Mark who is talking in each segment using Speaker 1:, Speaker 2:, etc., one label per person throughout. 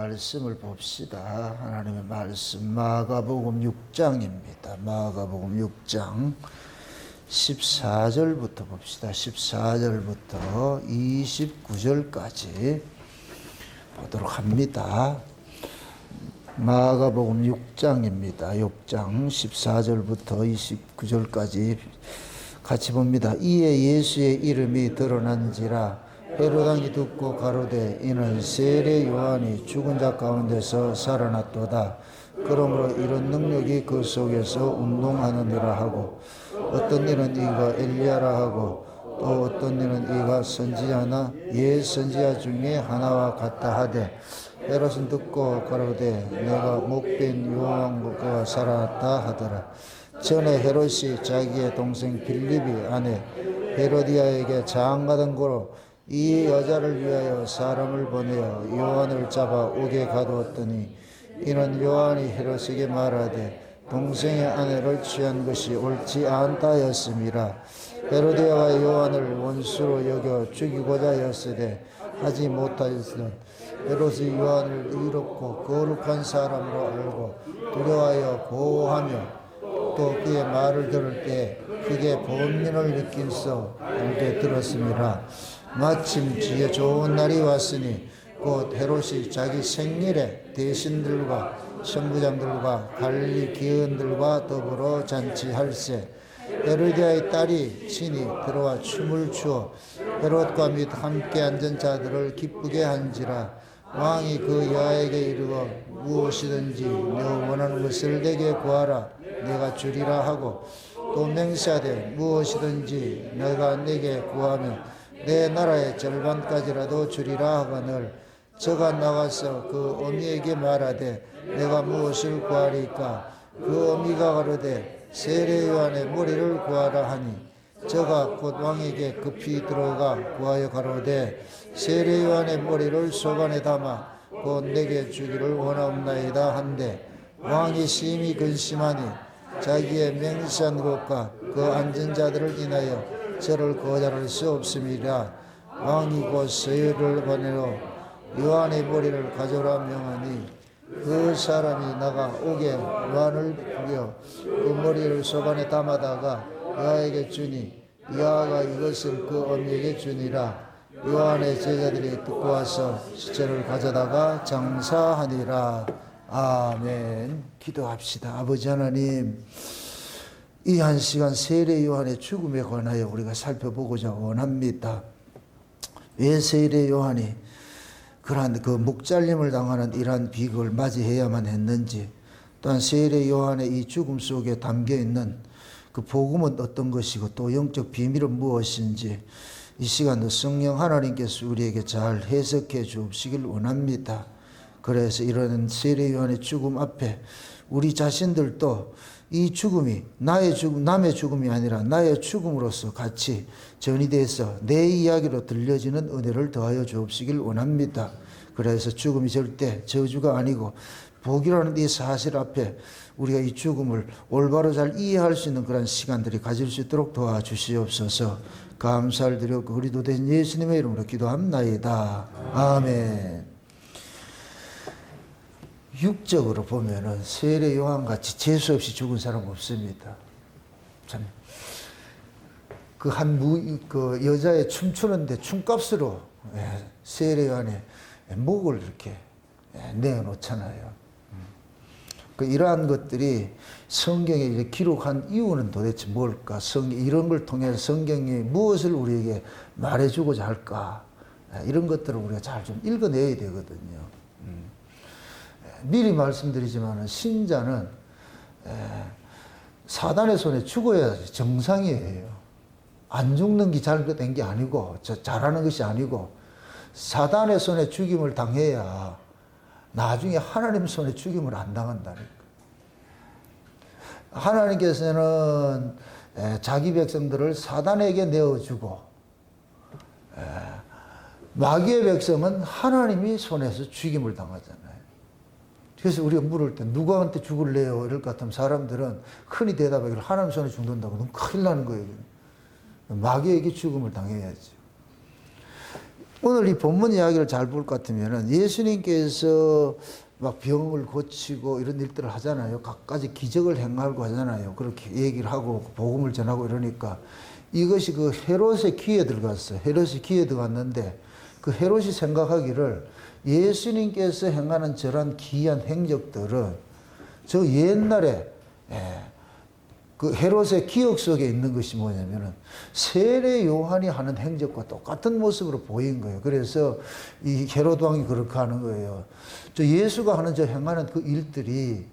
Speaker 1: 말씀을 봅시다. 하나님의 말씀 마가복음 6장입니다. 마가복음 6장 14절부터 봅시다. 14절부터 29절까지 보도록 합니다. 마가복음 6장입니다. 6장 14절부터 29절까지 같이 봅니다. 이에 예수의 이름이 드러난지라 헤롯 왕이 듣고 가로되 이는 세례 요한이 죽은 자 가운데서 살아났도다. 그러므로 이런 능력이 그 속에서 운동하느니라 하고 어떤 이는 이가 엘리야라 하고 또 어떤 이는 이가 선지자나 옛 선지자 중에 하나와 같다 하되 헤롯은 듣고 가로되 내가 목된 요한과 살아났다 하더라. 전에 헤롯이 자기의 동생 빌립이 아내 헤로디아에게 장가던 고로 이 여자를 위하여 사람을 보내어 요한을 잡아 옥에 가두었더니 이는 요한이 헤롯에게 말하되 동생의 아내를 취한 것이 옳지 않다 하였음이라. 헤로디아가 요한을 원수로 여겨 죽이고자 하였으되 하지 못하였으나 헤롯이 요한을 의롭고 거룩한 사람으로 알고 두려워하여 보호하며 또 그의 말을 들을 때 크게 번민을 느낄서 알게 들었음이라. 마침 지혜 좋은 날이 왔으니 곧 헤롯이 자기 생일에 대신들과 선부장들과 갈릴리 기은들과 더불어 잔치할세. 헤로디아의 딸이 친히 들어와 춤을 추어 헤롯과 및 함께 앉은 자들을 기쁘게 한지라. 왕이 그 여아에게 이르어 무엇이든지 너 원하는 것을 내게 구하라 내가 주리라 하고 또 맹세하되 무엇이든지 내가 내게 구하면 내 나라의 절반까지라도 주리라 하거늘 저가 나가서 그 어미에게 말하되 내가 무엇을 구하리까. 그 어미가 가로되 세례 요한의 머리를 구하라 하니 저가 곧 왕에게 급히 들어가 구하여 가로되 세례 요한의 머리를 소관에 담아 곧 내게 주기를 원하옵나이다 한데 왕이 심히 근심하니 자기의 맹세한 것과 그 앉은 자들을 인하여 저를 거절할 수 없음이라. 왕이 곧 서유를 보내어 요한의 머리를 가져오라 명하니 그 사람이 나가 옥에 요한을 부려 그 머리를 소관에 담아다가 여아에게 주니 여아가 이것을 그 어미에게 주니라. 요한의 제자들이 듣고 와서 시체를 가져다가 장사하니라. 아멘. 기도합시다. 아버지 하나님, 이 한 시간 세례 요한의 죽음에 관하여 우리가 살펴보고자 원합니다. 왜 세례 요한이 그러한 그 목잘림을 당하는 이러한 비극을 맞이해야만 했는지, 또한 세례 요한의 이 죽음 속에 담겨 있는 그 복음은 어떤 것이고 또 영적 비밀은 무엇인지 이 시간도 성령 하나님께서 우리에게 잘 해석해 주시길 원합니다. 그래서 이런 세례 요한의 죽음 앞에 우리 자신들도 이 죽음이 나의 죽음, 남의 죽음이 아니라 나의 죽음으로서 같이 전이돼서 내 이야기로 들려지는 은혜를 더하여 주옵시길 원합니다. 그래서 죽음이 절대 저주가 아니고 복이라는 이 사실 앞에 우리가 이 죽음을 올바로 잘 이해할 수 있는 그런 시간들이 가질 수 있도록 도와주시옵소서. 감사를 드렸고 우리도 된 예수님의 이름으로 기도합나이다. 아멘. 육적으로 보면은 세례 요한같이 재수 없이 죽은 사람 없습니다. 참, 그 여자의 춤추는데 춤값으로 세례 요한의 목을 이렇게 내어놓잖아요. 이러한 것들이 성경에 기록한 이유는 도대체 뭘까? 이런 걸 통해서 성경이 무엇을 우리에게 말해주고자 할까? 이런 것들을 우리가 잘 좀 읽어내야 되거든요. 미리 말씀드리지만 신자는 사단의 손에 죽어야 정상이에요. 안 죽는 게 잘된 게 아니고 잘하는 것이 아니고 사단의 손에 죽임을 당해야 나중에 하나님 손에 죽임을 안 당한다니까. 하나님께서는 자기 백성들을 사단에게 내어주고 마귀의 백성은 하나님이 손에서 죽임을 당하잖아요. 그래서 우리가 물을 때 누구한테 죽을래요? 이럴 것 같으면 사람들은 흔히 대답하기를 하나님 손에 죽는다고 너무 큰일 나는 거예요. 마귀에게 죽음을 당해야죠. 오늘 이 본문 이야기를 잘 볼 것 같으면은 예수님께서 막 병을 고치고 이런 일들을 하잖아요. 갖가지 기적을 행하고 하잖아요. 그렇게 얘기를 하고 복음을 전하고 이러니까 이것이 그 헤롯의 귀에 들어갔어요. 헤롯의 귀에 들어갔는데 그 헤롯이 생각하기를 예수님께서 행하는 저런 기이한 행적들은 저 옛날에 그 헤롯의 기억 속에 있는 것이 뭐냐면은 세례 요한이 하는 행적과 똑같은 모습으로 보인 거예요. 그래서 이 헤롯 왕이 그렇게 하는 거예요. 저 예수가 하는 저 행하는 그 일들이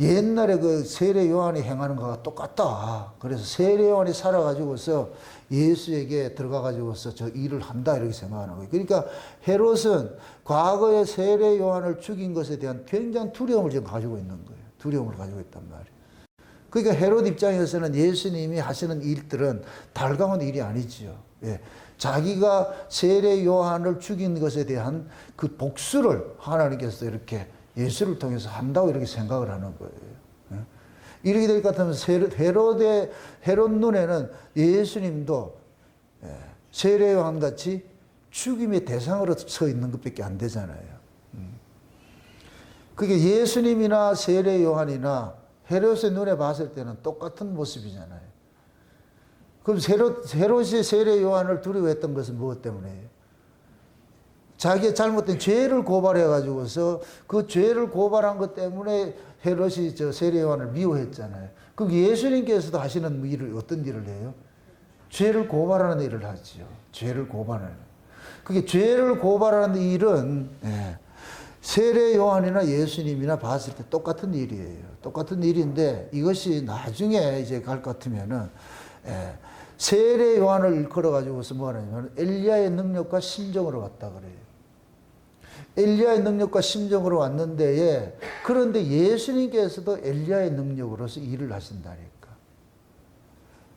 Speaker 1: 옛날에 그 세례 요한이 행하는 거가 똑같다. 그래서 세례 요한이 살아가지고서 예수에게 들어가가지고서 저 일을 한다 이렇게 생각하는 거예요. 그러니까 헤롯은 과거에 세례 요한을 죽인 것에 대한 굉장한 두려움을 지금 가지고 있는 거예요. 두려움을 가지고 있단 말이에요. 그러니까 헤롯 입장에서는 예수님이 하시는 일들은 달가운 일이 아니지요. 예. 자기가 세례 요한을 죽인 것에 대한 그 복수를 하나님께서 이렇게 예수를 통해서 한다고 이렇게 생각을 하는 거예요. 예. 이렇게 될 것 같으면 헤롯 눈에는 예수님도 세례 요한 같이 죽임의 대상으로 서 있는 것밖에 안 되잖아요. 그게 예수님이나 세례 요한이나 헤롯의 눈에 봤을 때는 똑같은 모습이잖아요. 그럼 헤롯이 세례 요한을 두려워했던 것은 무엇 때문에요? 자기의 잘못된 죄를 고발해가지고서 그 죄를 고발한 것 때문에 헤롯이 저 세례 요한을 미워했잖아요. 그럼 예수님께서도 하시는 일을 어떤 일을 해요? 죄를 고발하는 일을 하지요. 죄를 고발하는. 그게 죄를 고발하는 일은 세례 요한이나 예수님이나 봤을 때 똑같은 일이에요. 똑같은 일인데 이것이 나중에 이제 갈 것 같으면은 세례 요한을 일컬어 가지고서 뭐 하냐면 엘리야의 능력과 심정으로 왔다 그래요. 엘리야의 능력과 심정으로 왔는데 그런데 예수님께서도 엘리야의 능력으로서 일을 하신다니까.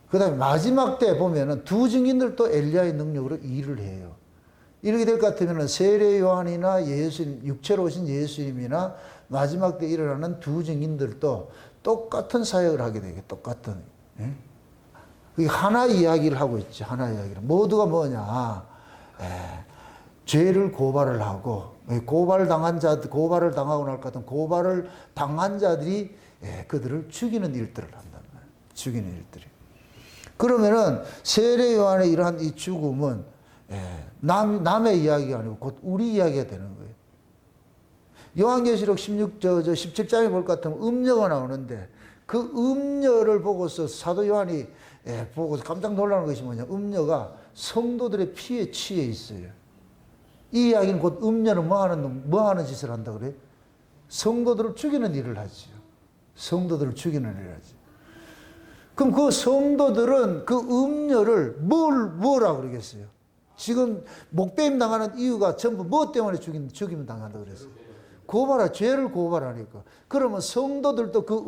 Speaker 1: 그다음에 마지막 때 보면은 두 증인들도 엘리야의 능력으로 일을 해요. 이렇게 될 것 같으면 세례 요한이나 예수님, 육체로 오신 예수님이나 마지막 때 일어나는 두 증인들도 똑같은 사역을 하게 되게 똑같은. 그게 하나 이야기를 하고 있지. 하나 이야기를. 모두가 뭐냐. 죄를 고발을 하고 고발을 당하고 날 것 같은 고발을 당한 자들이 그들을 죽이는 일들을 한단 말이에요. 죽이는 일들이. 그러면은 세례 요한의 이러한 이 죽음은 남의 이야기가 아니고 곧 우리 이야기가 되는 거예요. 요한계시록 17장에 볼 것 같으면 음녀가 나오는데 그 음녀를 보고서 사도 요한이 보고서 깜짝 놀라는 것이 뭐냐. 음녀가 성도들의 피에 취해 있어요. 이 이야기는 곧 음녀는 뭐 하는 짓을 한다 그래요? 성도들을 죽이는 일을 하지요. 성도들을 죽이는 일을 하지. 그럼 그 성도들은 그 음녀를 뭐라고 그러겠어요? 지금 목배임 당하는 이유가 전부 무엇 때문에 죽임을 당한다 그랬어요? 죄를 고발하니까. 그러면 성도들도 그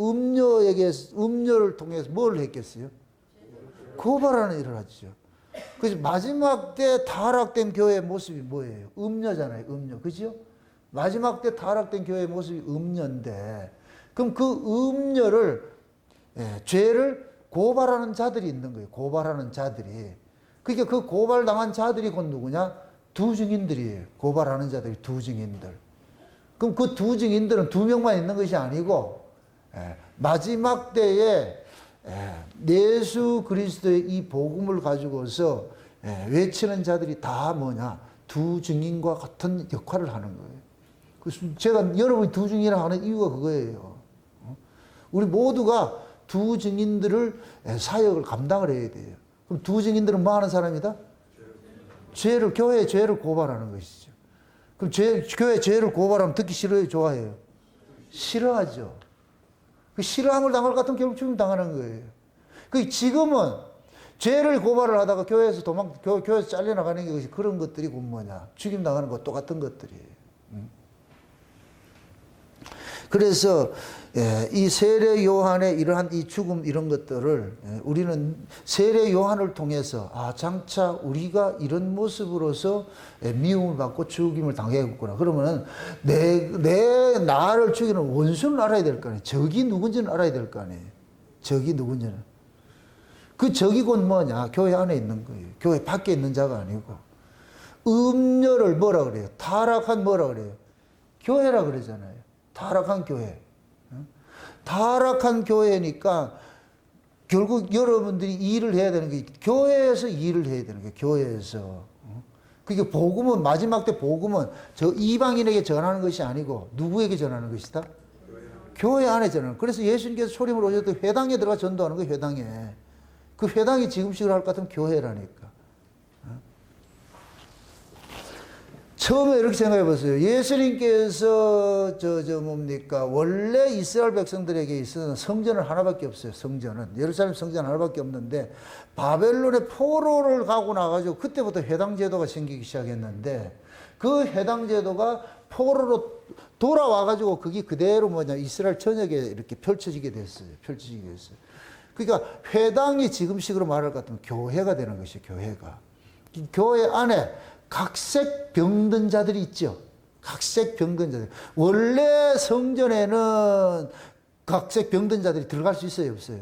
Speaker 1: 음녀를 통해서 뭘 했겠어요? 고발하는 일을 하죠. 그래서 마지막 때 타락된 교회의 모습이 뭐예요? 음녀잖아요, 음녀. 그죠? 마지막 때 타락된 교회의 모습이 음녀인데, 그럼 그 음녀를, 죄를 고발하는 자들이 있는 거예요. 고발하는 자들이. 그러니까 그 고발당한 자들이 곧 누구냐? 두 증인들이에요. 고발하는 자들이 두 증인들. 그럼 그 두 증인들은 두 명만 있는 것이 아니고 마지막 때에 예수 그리스도의 이 복음을 가지고서 외치는 자들이 다 뭐냐? 두 증인과 같은 역할을 하는 거예요. 그래서 제가 여러분이 두 증인이라 하는 이유가 그거예요. 우리 모두가 두 증인들을 사역을 감당을 해야 돼요. 그럼 두 증인들은 뭐 하는 사람이다? 교회의 죄를 고발하는 것이죠. 그럼 교회의 죄를 고발하면 듣기 싫어요? 좋아해요? 싫어하죠. 그 싫어함을 당할 것 같으면 결국 죽임 당하는 거예요. 지금은 죄를 고발을 하다가 교회에서 교회에서 잘려나가는 게 그런 것들이 뭐냐? 죽임 당하는 것 똑같은 것들이에요. 그래서 이 세례 요한의 이러한 이 죽음 이런 것들을 우리는 세례 요한을 통해서 장차 우리가 이런 모습으로서 미움을 받고 죽임을 당해야겠구나. 그러면은 나를 죽이는 원수는 알아야 될 거 아니에요. 적이 누군지는 알아야 될 거 아니에요. 적이 누군지는. 그 적이 곧 뭐냐? 교회 안에 있는 거예요. 교회 밖에 있는 자가 아니고. 음료를 뭐라 그래요? 타락한 뭐라 그래요? 교회라 그러잖아요. 타락한 교회. 타락한 교회니까 결국 여러분들이 일을 해야 되는 게 교회에서 일을 해야 되는 거예요. 교회에서. 그게 복음은 마지막 때 복음은 저 이방인에게 전하는 것이 아니고 누구에게 전하는 것이다? 교회 안에 전하는. 그래서 예수님께서 초림을 오셨을 때 회당에 들어가 전도하는 거예요. 회당에. 그 회당이 지금식으로 할 것 같으면 교회라니까. 처음에 이렇게 생각해 보세요. 예수님께서 뭡니까? 원래 이스라엘 백성들에게 있어서 성전은 하나밖에 없어요. 성전은. 예루살렘 성전 하나밖에 없는데 바벨론의 포로를 가고 나가지고 그때부터 회당 제도가 생기기 시작했는데 그 회당 제도가 포로로 돌아와가지고 그게 그대로 이스라엘 전역에 이렇게 펼쳐지게 됐어요. 펼쳐지게 됐어요. 그러니까 회당이 지금식으로 말할 것 같으면 교회가 되는 것이에요. 교회가. 교회 안에 각색 병든 자들이 있죠. 각색 병든 자들. 원래 성전에는 각색 병든 자들이 들어갈 수 있어요, 없어요?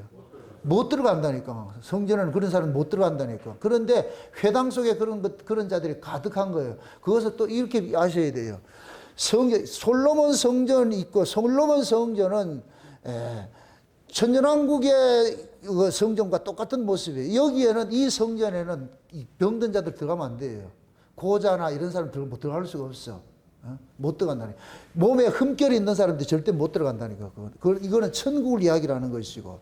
Speaker 1: 못 들어간다니까. 성전에는 그런 사람 못 들어간다니까. 그런데 회당 속에 그런 자들이 가득한 거예요. 그것을 또 이렇게 아셔야 돼요. 솔로몬 성전이 있고, 솔로몬 성전은 천년왕국의 성전과 똑같은 모습이에요. 여기에는 이 성전에는 병든 자들 들어가면 안 돼요. 고자나 이런 사람 들어갈 수가 없어. 못 들어간다니까. 몸에 흠결이 있는 사람들 절대 못 들어간다니까. 이거는 천국을 이야기를 는 것이고.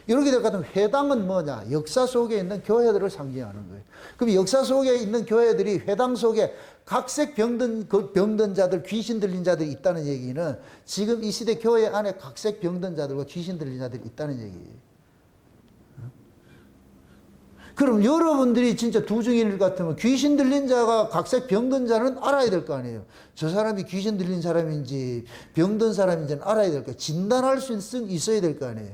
Speaker 1: 이렇게 될 것 같으면 회당은 뭐냐? 역사 속에 있는 교회들을 상징하는 거예요. 그럼 역사 속에 있는 교회들이 회당 속에 각색 병든 자들, 귀신 들린 자들이 있다는 얘기는 지금 이 시대 교회 안에 각색 병든 자들과 귀신 들린 자들이 있다는 얘기예요. 그럼 여러분들이 진짜 두 중에 일 같으면 귀신 들린 자가 각색 병든 자는 알아야 될 거 아니에요. 저 사람이 귀신 들린 사람인지 병든 사람인지는 알아야 될 거예요. 진단할 수 있어야 될 거 아니에요.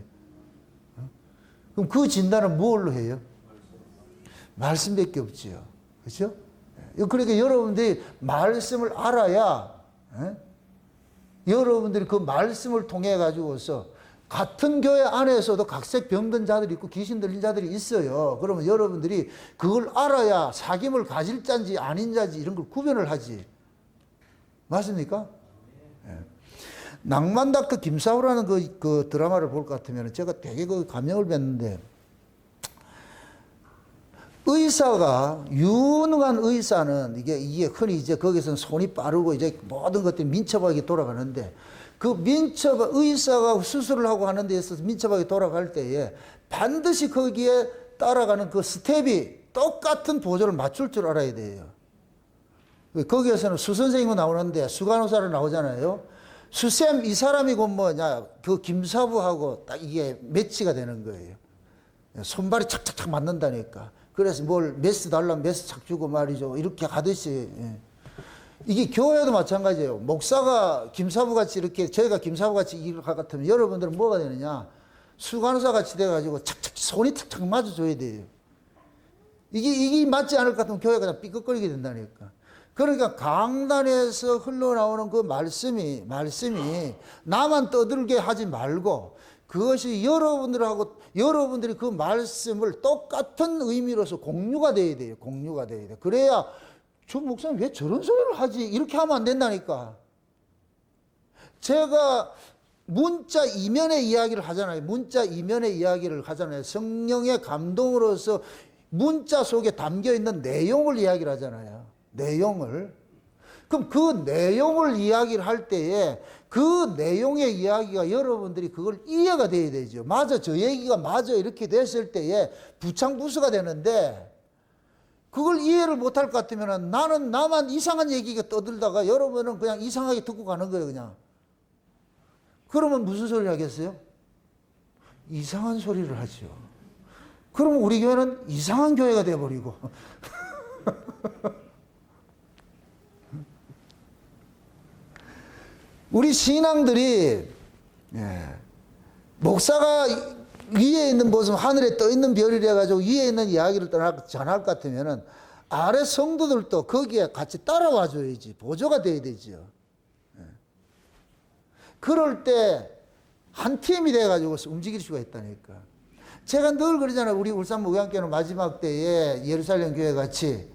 Speaker 1: 그럼 그 진단은 뭘로 해요? 말씀밖에 없지요. 그렇죠? 그러니까 여러분들이 말씀을 알아야 여러분들이 그 말씀을 통해 가지고서 같은 교회 안에서도 각색 병든 자들이 있고 귀신 들린 자들이 있어요. 그러면 여러분들이 그걸 알아야 사귐을 가질 자인지 아닌 자인지 이런 걸 구별을 하지. 맞습니까? 네. 낭만다크 김사우라는 그 드라마를 볼 것 같으면 제가 되게 그 감명을 받는데 의사가, 유능한 의사는 이게 흔히 이제 거기서는 손이 빠르고 이제 모든 것들이 민첩하게 돌아가는데 그 의사가 수술을 하고 하는 데 있어서 민첩하게 돌아갈 때에 반드시 거기에 따라가는 그 스텝이 똑같은 보조를 맞출 줄 알아야 돼요. 거기에서는 수선생님이 나오는데 수간호사로 나오잖아요. 수쌤 이 사람이고 뭐냐 그 김사부하고 딱 이게 매치가 되는 거예요. 손발이 착착착 맞는다니까. 그래서 메스 달라면 메스 착 주고 말이죠. 이렇게 하듯이. 이게 교회도 마찬가지예요. 목사가 김사부같이 이렇게 저희가 김사부같이 일을 할 것 같으면 여러분들은 뭐가 되느냐. 수간호사같이 돼가지고 착착 손이 착착 맞아줘야 돼요. 이게 맞지 않을 것 같으면 교회가 그냥 삐걱거리게 된다니까. 그러니까 강단에서 흘러나오는 그 말씀이 나만 떠들게 하지 말고 그것이 여러분들이 그 말씀을 똑같은 의미로서 공유가 돼야 돼요. 공유가 돼야 돼. 그래야 저 목사님 왜 저런 소리를 하지? 이렇게 하면 안 된다니까. 제가 문자 이면의 이야기를 하잖아요. 문자 이면의 이야기를 하잖아요. 성령의 감동으로서 문자 속에 담겨 있는 내용을 이야기를 하잖아요. 내용을. 그럼 그 내용을 이야기를 할 때에 그 내용의 이야기가 여러분들이 그걸 이해가 돼야 되죠. 맞아, 저 얘기가 맞아 이렇게 됐을 때에 부창부수가 되는데 그걸 이해를 못할 것 같으면 나만 이상한 얘기가 떠들다가 여러분은 그냥 이상하게 듣고 가는 거예요, 그냥. 그러면 무슨 소리를 하겠어요? 이상한 소리를 하죠. 그러면 우리 교회는 이상한 교회가 되어버리고. 우리 신앙들이 목사가 위에 있는 모습 하늘에 떠 있는 별이라 가지고 위에 있는 이야기를 전할 것 같으면은 아래 성도들도 거기에 같이 따라와 줘야지 보조가 돼야 되죠. 그럴 때 한 팀이 돼 가지고 움직일 수가 있다니까. 제가 늘 그러잖아요. 우리 울산 목양교회는 마지막 때에 예루살렘 교회 같이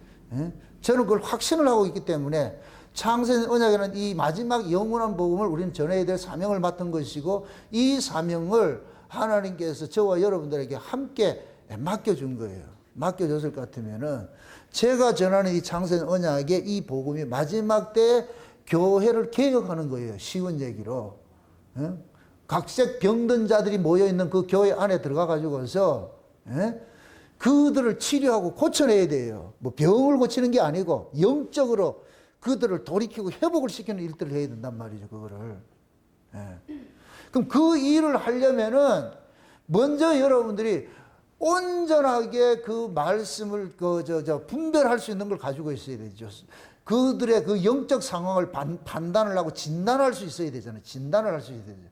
Speaker 1: 저는 그걸 확신을 하고 있기 때문에 창세전 언약에는 이 마지막 영원한 복음을 우리는 전해야 될 사명을 맡은 것이고, 이 사명을 하나님께서 저와 여러분들에게 함께 맡겨준 거예요. 맡겨줬을 것 같으면은 제가 전하는 이 창세전 언약의 이 복음이 마지막 때 교회를 개혁하는 거예요. 쉬운 얘기로. 각색 병든 자들이 모여있는 그 교회 안에 들어가 가지고서 그들을 치료하고 고쳐내야 돼요. 뭐 병을 고치는 게 아니고 영적으로 그들을 돌이키고 회복을 시키는 일들을 해야 된단 말이죠. 그거를. 그럼 그 일을 하려면은 먼저 여러분들이 온전하게 그 말씀을 분별할 수 있는 걸 가지고 있어야 되죠. 그들의 그 영적 상황을 판단을 하고 진단할 수 있어야 되잖아요. 진단을 할 수 있어야 되죠.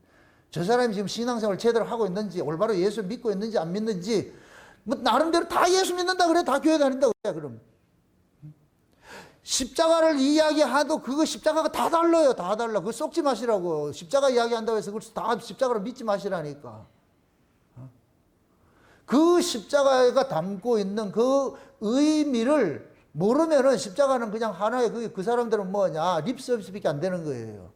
Speaker 1: 저 사람이 지금 신앙생활 제대로 하고 있는지, 올바로 예수 믿고 있는지 안 믿는지, 뭐 나름대로 다 예수 믿는다 그래, 다 교회 다닌다 그래. 그럼 십자가를 이야기하도 그거 십자가가 다 달라요. 다 달라. 그거 쏙지 마시라고. 십자가 이야기한다고 해서 그걸 다 십자가로 믿지 마시라니까. 그 십자가가 담고 있는 그 의미를 모르면은 십자가는 그냥 하나의 그 사람들은 뭐냐, 립 서비스밖에 안 되는 거예요.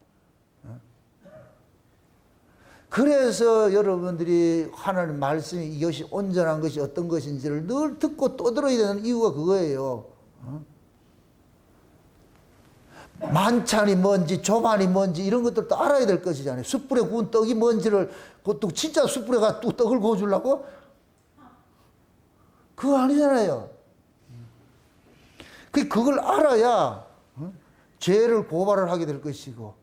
Speaker 1: 그래서 여러분들이 하나님 말씀이 이것이 온전한 것이 어떤 것인지를 늘 듣고 또 들어야 되는 이유가 그거예요. 만찬이 뭔지 조반이 뭔지 이런 것들도 알아야 될 것이잖아요. 숯불에 구운 떡이 뭔지를, 그것도 진짜 숯불에 가지고 떡을 구워주려고? 그거 아니잖아요. 그걸 알아야 죄를 고발을 하게 될 것이고,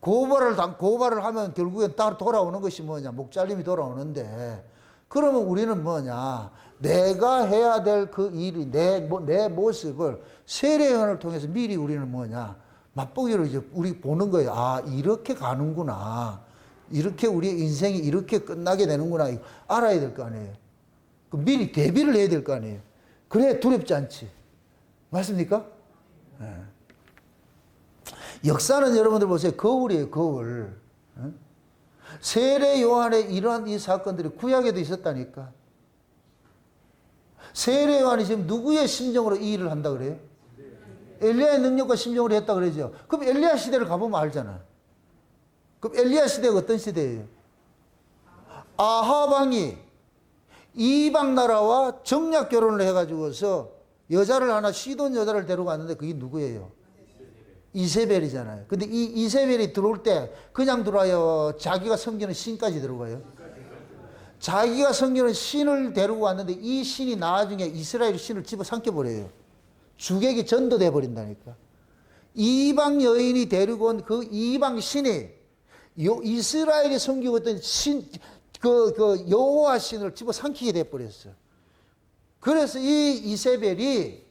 Speaker 1: 고발을 하면 결국엔 따로 돌아오는 것이 뭐냐, 목잘림이 돌아오는데, 그러면 우리는 뭐냐, 내가 해야 될 그 일이, 내 모습을 세례요한을 통해서 미리 우리는 뭐냐, 맛보기로 이제 우리 보는 거예요. 아, 이렇게 가는구나. 이렇게 우리의 인생이 이렇게 끝나게 되는구나. 알아야 될 거 아니에요. 미리 대비를 해야 될 거 아니에요. 그래야 두렵지 않지. 맞습니까? 네. 역사는 여러분들 보세요. 거울이에요, 거울. 세례 요한의 이러한 이 사건들이 구약에도 있었다니까. 세례 요한이 지금 누구의 심정으로 이 일을 한다 그래요? 엘리야의 능력과 심정으로 했다 그러죠. 그럼 엘리야 시대를 가보면 알잖아. 그럼 엘리야 시대가 어떤 시대예요? 아합 왕이 이방 나라와 정략 결혼을 해가지고서 여자를 하나, 시돈 여자를 데리고 왔는데 그게 누구예요? 이세벨이잖아요. 근데 이 이세벨이 들어올 때 그냥 들어와요? 자기가 섬기는 신까지 들어가요? 자기가 섬기는 신을 데리고 왔는데 이 신이 나중에 이스라엘 신을 집어삼켜버려요. 주객이 전도돼 버린다니까. 이방 여인이 데리고 온 그 이방 신이 이스라엘이 섬기고 있던 신, 여호와 신을 집어삼키게 돼버렸어요. 그래서 이 이세벨이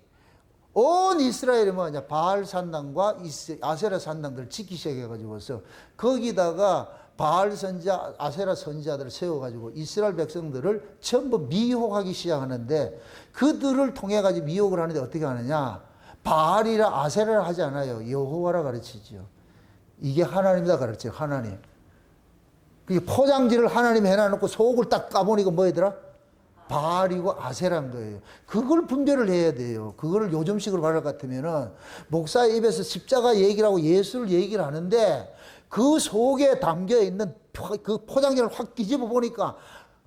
Speaker 1: 온 이스라엘이 뭐냐, 바알 산당과 아세라 산당들을 지키기 시작해가지고서 거기다가 바알 선지자, 아세라 선지자들을 세워가지고 이스라엘 백성들을 전부 미혹하기 시작하는데, 그들을 통해가지고 미혹을 하는데 어떻게 하느냐, 바알이라 아세라라 하지 않아요. 여호와라 가르치죠. 이게 하나님이다 가르쳐요. 하나님. 그게 포장지를 하나님 해놔놓고 속을 딱 까보니까 뭐더라? 바알이고 아세라인 거예요. 그걸 분별을 해야 돼요. 그거를 요즘식으로 말할 것 같으면은 목사의 입에서 십자가 얘기를 하고 예수를 얘기를 하는데 그 속에 담겨 있는 그 포장지를 확 뒤집어 보니까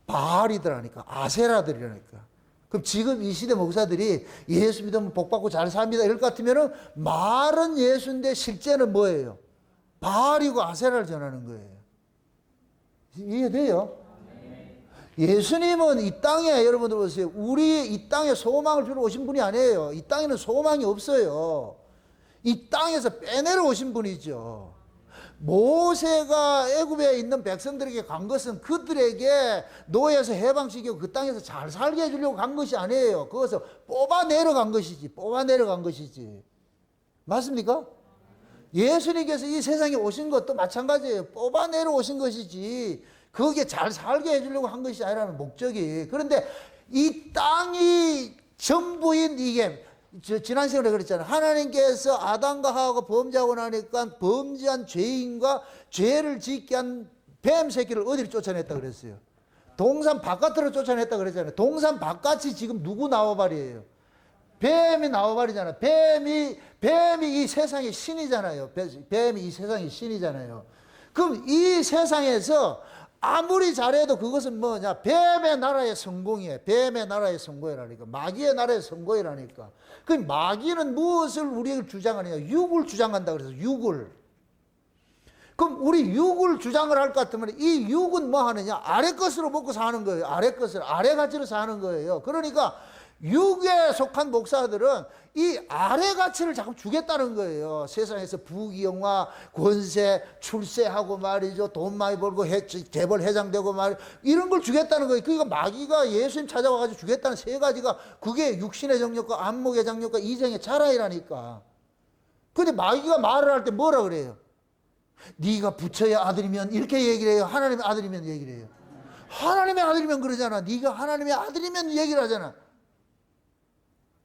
Speaker 1: 바알이더라니까, 아세라들이라니까. 그럼 지금 이 시대 목사들이 예수 믿으면 복 받고 잘 삽니다 이럴 것 같으면은 말은 예수인데 실제는 뭐예요? 바알이고 아세라를 전하는 거예요. 이해돼요? 예수님은 이 땅에, 여러분들 보세요. 우리 이 땅에 소망을 주러 오신 분이 아니에요. 이 땅에는 소망이 없어요. 이 땅에서 빼내려 오신 분이죠. 모세가 애굽에 있는 백성들에게 간 것은 그들에게 노예에서 해방시키고 그 땅에서 잘 살게 해주려고 간 것이 아니에요. 그것을 뽑아내려 간 것이지. 뽑아내려 간 것이지. 맞습니까? 예수님께서 이 세상에 오신 것도 마찬가지예요. 뽑아내려 오신 것이지. 거기에 잘 살게 해주려고 한 것이 아니라는 목적이. 그런데 이 땅이 전부인 이게, 지난 시간에 그랬잖아요. 하나님께서 아담과 하와가 범죄하고 나니까 범죄한 죄인과 죄를 짓게 한 뱀 새끼를 어디로 쫓아냈다 그랬어요? 동산 바깥으로 쫓아냈다 그랬잖아요. 동산 바깥이 지금 누구 나와버리예요? 뱀이 나와버리잖아. 뱀이 이 세상의 신이잖아요. 뱀이 이 세상의 신이잖아요. 그럼 이 세상에서 아무리 잘해도 그것은 뭐냐? 뱀의 나라의 성공이에요. 뱀의 나라의 성공이라니까. 마귀의 나라의 성공이라니까. 그 마귀는 무엇을 우리에게 주장하느냐? 육을 주장한다 그래서 육을. 그럼 우리 육을 주장을 할 것 같으면 이 육은 뭐 하느냐? 아래 것으로 먹고 사는 거예요. 아래 것을, 아래 가치로 사는 거예요. 그러니까 육에 속한 목사들은 이 아래 가치를 자꾸 주겠다는 거예요. 세상에서 부귀영화, 권세, 출세하고 말이죠. 돈 많이 벌고 재벌 회장되고 말 이런 걸 주겠다는 거예요. 그러니까 마귀가 예수님 찾아와가지고 주겠다는 세 가지가 그게 육신의 정욕과 안목의 정욕과 이생의 자랑이라니까. 근데 마귀가 말을 할 때 뭐라 그래요? 네가 부처의 아들이면 이렇게 얘기를 해요. 하나님의 아들이면 얘기를 해요. 하나님의 아들이면 그러잖아. 네가 하나님의 아들이면 얘기를 하잖아.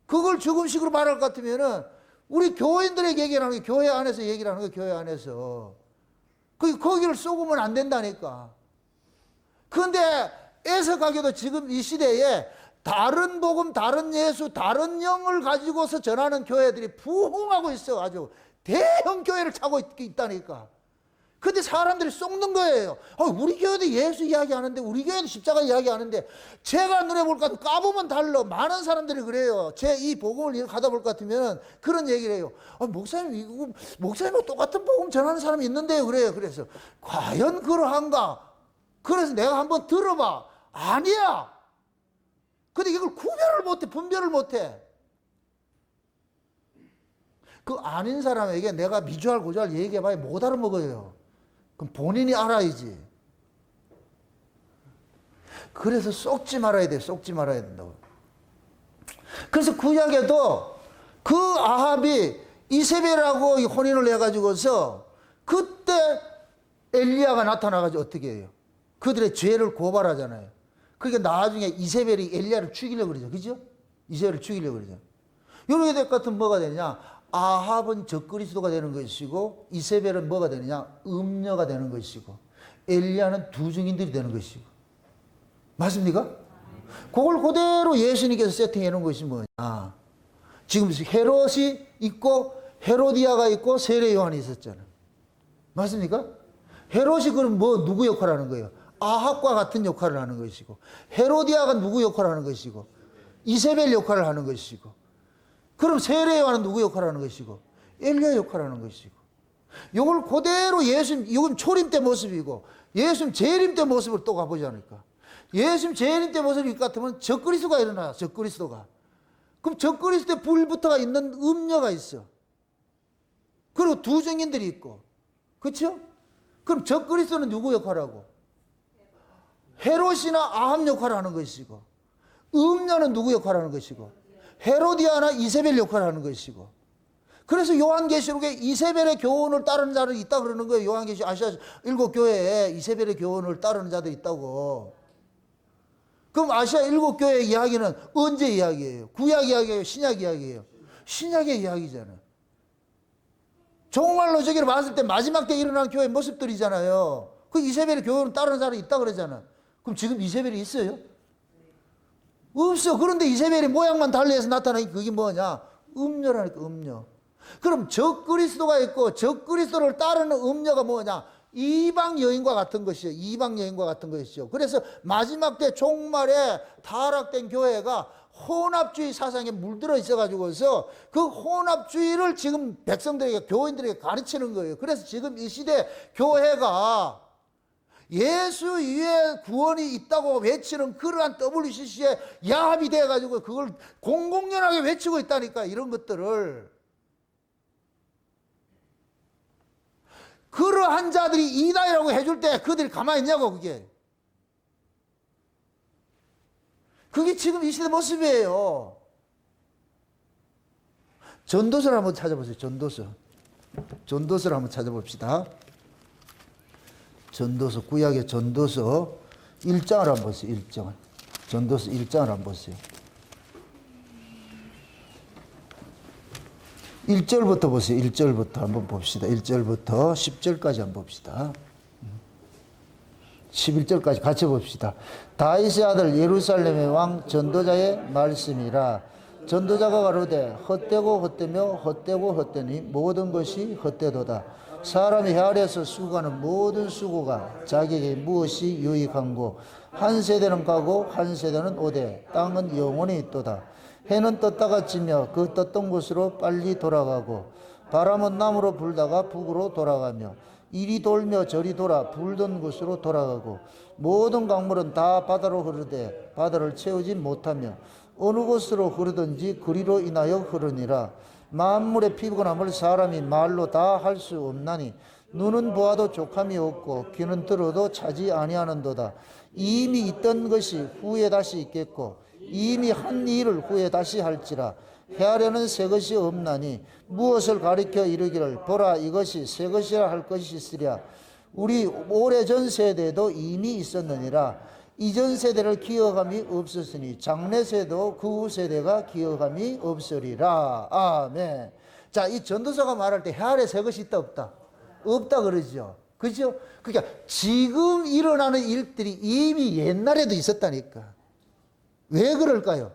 Speaker 1: 그걸 죽음식으로 말할 것 같으면은 우리 교인들에게 얘기를 하는 게 교회 안에서 얘기를 하는 거예요. 교회 안에서. 거기를 쏘으면 안 된다니까. 그런데 애석하게도 지금 이 시대에 다른 복음, 다른 예수, 다른 영을 가지고서 전하는 교회들이 부흥하고 있어. 아주 대형 교회를 차고 있다니까. 근데 사람들이 속는 거예요. 우리 교회도 예수 이야기하는데, 우리 교회도 십자가 이야기하는데, 제가 눈에 볼 것 같으면 까보면 달라. 많은 사람들이 그래요. 제 이 복음을 가다 볼 것 같으면 그런 얘기를 해요. 목사님, 목사님하고 똑같은 복음 전하는 사람이 있는데요. 그래요. 그래서, 과연 그러한가? 그래서 내가 한번 들어봐. 아니야. 근데 이걸 구별을 못해, 분별을 못해. 그 아닌 사람에게 내가 미주알 고주알 얘기해봐야 못 알아먹어요. 그럼 본인이 알아야지. 그래서 속지 말아야 돼. 속지 말아야 된다고. 그래서 구약에도 그 아합이 이세벨하고 혼인을 해가지고서 그때 엘리야가 나타나가지고 어떻게 해요? 그들의 죄를 고발하잖아요. 그러니까 나중에 이세벨이 엘리야를 죽이려고 그러죠. 그죠? 이세벨을 죽이려고 그러죠. 이렇게 될 것 같으면 뭐가 되냐? 아합은 적그리스도가 되는 것이고 이세벨은 뭐가 되느냐? 음녀가 되는 것이고 엘리야는 두 증인들이 되는 것이고. 맞습니까? 그걸 그대로 예수님께서 세팅해 놓은 것이 뭐냐? 지금 헤롯이 있고 헤로디아가 있고 세례 요한이 있었잖아. 맞습니까? 헤롯이 그럼 누구 역할을 하는 거예요? 아합과 같은 역할을 하는 것이고 헤로디아가 누구 역할을 하는 것이고 이세벨 역할을 하는 것이고 그럼 세례 요한은 누구 역할을 하는 것이고 엘리야 역할을 하는 것이고 이걸 그대로 예수님 이건 초림 때 모습이고 예수님 재림 때 모습을 또 가보지 않을까. 예수님 재림 때 모습이 같으면 적그리스도가 일어나. 적그리스도가. 그럼 적그리스도의 불부터가 있는 음녀가 있어. 그리고 두 증인들이 있고 그렇죠? 그럼 적그리스도는 누구 역할을 하고 헤롯이나 아합 역할을 하는 것이고 음녀는 누구 역할을 하는 것이고 헤로디아나 이세벨 역할을 하는 것이고 그래서 요한계시록에 이세벨의 교훈을 따르는 자들이 있다 그러는 거예요. 요한계시록 아시아 7교회에 이세벨의 교훈을 따르는 자들이 있다고. 그럼 아시아 7교회의 이야기는 언제 이야기예요? 구약 이야기예요? 신약 이야기예요? 신약의 이야기잖아요. 정말로 저기를 봤을 때 마지막 때 일어난 교회 모습들이잖아요. 그 이세벨의 교훈을 따르는 사람이 있다 그러잖아. 그럼 지금 이세벨이 있어요? 없어. 그런데 이세벨이 모양만 달리해서 나타나니 그게 뭐냐? 음녀라니까, 음녀. 그럼 적그리스도가 있고 적그리스도를 따르는 음녀가 뭐냐? 이방 여인과 같은 것이에요. 이방 여인과 같은 것이죠. 그래서 마지막 때 종말에 타락된 교회가 혼합주의 사상에 물들어 있어가지고서 그 혼합주의를 지금 백성들에게, 교인들에게 가르치는 거예요. 그래서 지금 이 시대 교회가 예수 위에 구원이 있다고 외치는 그러한 WCC에 야합이 돼가지고 그걸 공공연하게 외치고 있다니까. 이런 것들을. 그러한 자들이 이다이라고 해줄 때 그들이 가만히 있냐고. 그게 지금 이 시대 모습이에요. 전도서를 한번 찾아보세요. 전도서를 한번 찾아봅시다. 전도서, 구약의 전도서 1장을 한번 보세요. 1장을. 전도서 1장을 한번 보세요. 1절부터 보세요. 1절부터 한번 봅시다. 1절부터 10절까지 한번 봅시다. 11절까지 같이 봅시다. 다윗의 아들 예루살렘의 왕 전도자의 말씀이라. 전도자가 가로되 헛되고 헛되며 헛되고 헛되니 모든 것이 헛되도다. 사람이 해 아래에서 수고하는 모든 수고가 자기에게 무엇이 유익한고 한 세대는 가고 한 세대는 오되 땅은 영원히 있도다. 해는 떴다가 지며 그 떴던 곳으로 빨리 돌아가고 바람은 남으로 불다가 북으로 돌아가며 이리 돌며 저리 돌아 불던 곳으로 돌아가고 모든 강물은 다 바다로 흐르되 바다를 채우지 못하며 어느 곳으로 흐르든지 그리로 인하여 흐르니라. 만물의 피부감을 사람이 말로 다 할 수 없나니 눈은 보아도 족함이 없고 귀는 들어도 차지 아니하는도다. 이미 있던 것이 후에 다시 있겠고 이미 한 일을 후에 다시 할지라. 헤아려는 새 것이 없나니 무엇을 가리켜 이르기를 보라 이것이 새 것이라 할 것이 있으랴. 우리 오래전 세대도 이미 있었느니라. 이전 세대를 기억함이 없었으니 장래 세대도 그 후 세대가 기억함이 없으리라. 아멘. 자, 이 전도서가 말할 때 헤아려 새 것이 있다 없다? 없다 그러죠. 그죠? 그러니까 지금 일어나는 일들이 이미 옛날에도 있었다니까. 왜 그럴까요?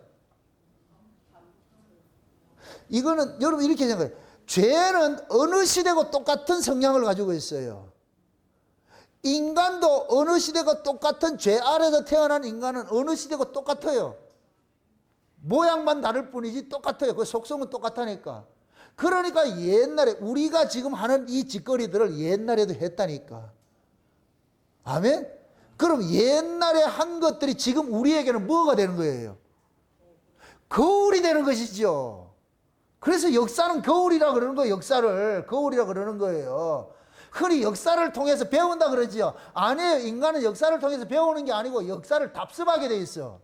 Speaker 1: 이거는 여러분 이렇게 생각해요. 죄는 어느 시대고 똑같은 성향을 가지고 있어요. 인간도 어느 시대고 똑같은 죄 아래서 태어난 인간은 어느 시대고 똑같아요. 모양만 다를 뿐이지 똑같아요. 그 속성은 똑같다니까. 그러니까 옛날에 우리가 지금 하는 이 짓거리들을 옛날에도 했다니까. 아멘? 그럼 옛날에 한 것들이 지금 우리에게는 뭐가 되는 거예요? 거울이 되는 것이죠. 그래서 역사는 거울이라 그러는 거예요. 역사를 거울이라 그러는 거예요. 흔히 역사를 통해서 배운다 그러지요. 아니에요. 인간은 역사를 통해서 배우는 게 아니고 역사를 답습하게 돼 있어.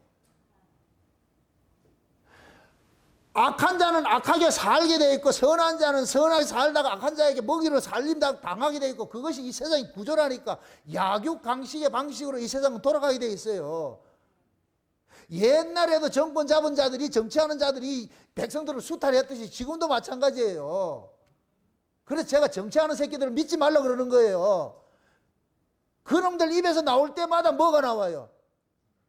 Speaker 1: 악한 자는 악하게 살게 돼 있고 선한 자는 선하게 살다가 악한 자에게 먹이를 살림다 당하게 돼 있고 그것이 이 세상의 구조라니까. 약육강식의 방식으로 이 세상은 돌아가게 돼 있어요. 옛날에도 정권 잡은 자들이 정치하는 자들이 백성들을 수탈했듯이 지금도 마찬가지예요. 그래서 제가 정치하는 새끼들을 믿지 말라 그러는 거예요. 그놈들 입에서 나올 때마다 뭐가 나와요?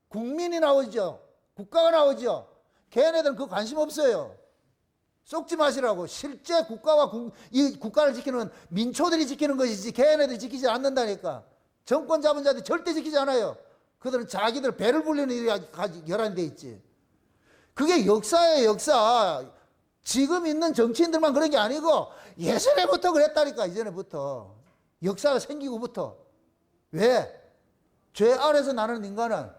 Speaker 1: 국민이 나오죠. 국가가 나오죠. 걔네들은 그 관심 없어요. 쏙지 마시라고. 실제 국가와 이 국가를 지키는 민초들이 지키는 것이지 걔네들이 지키지 않는다니까. 정권 잡은 자들이 절대 지키지 않아요. 그들은 자기들 배를 불리는 일이 결란돼 있지. 그게 역사예요. 역사. 지금 있는 정치인들만 그런 게 아니고 예전에부터 그랬다니까. 이전에부터. 역사가 생기고부터. 왜? 죄 아래서 나는 인간은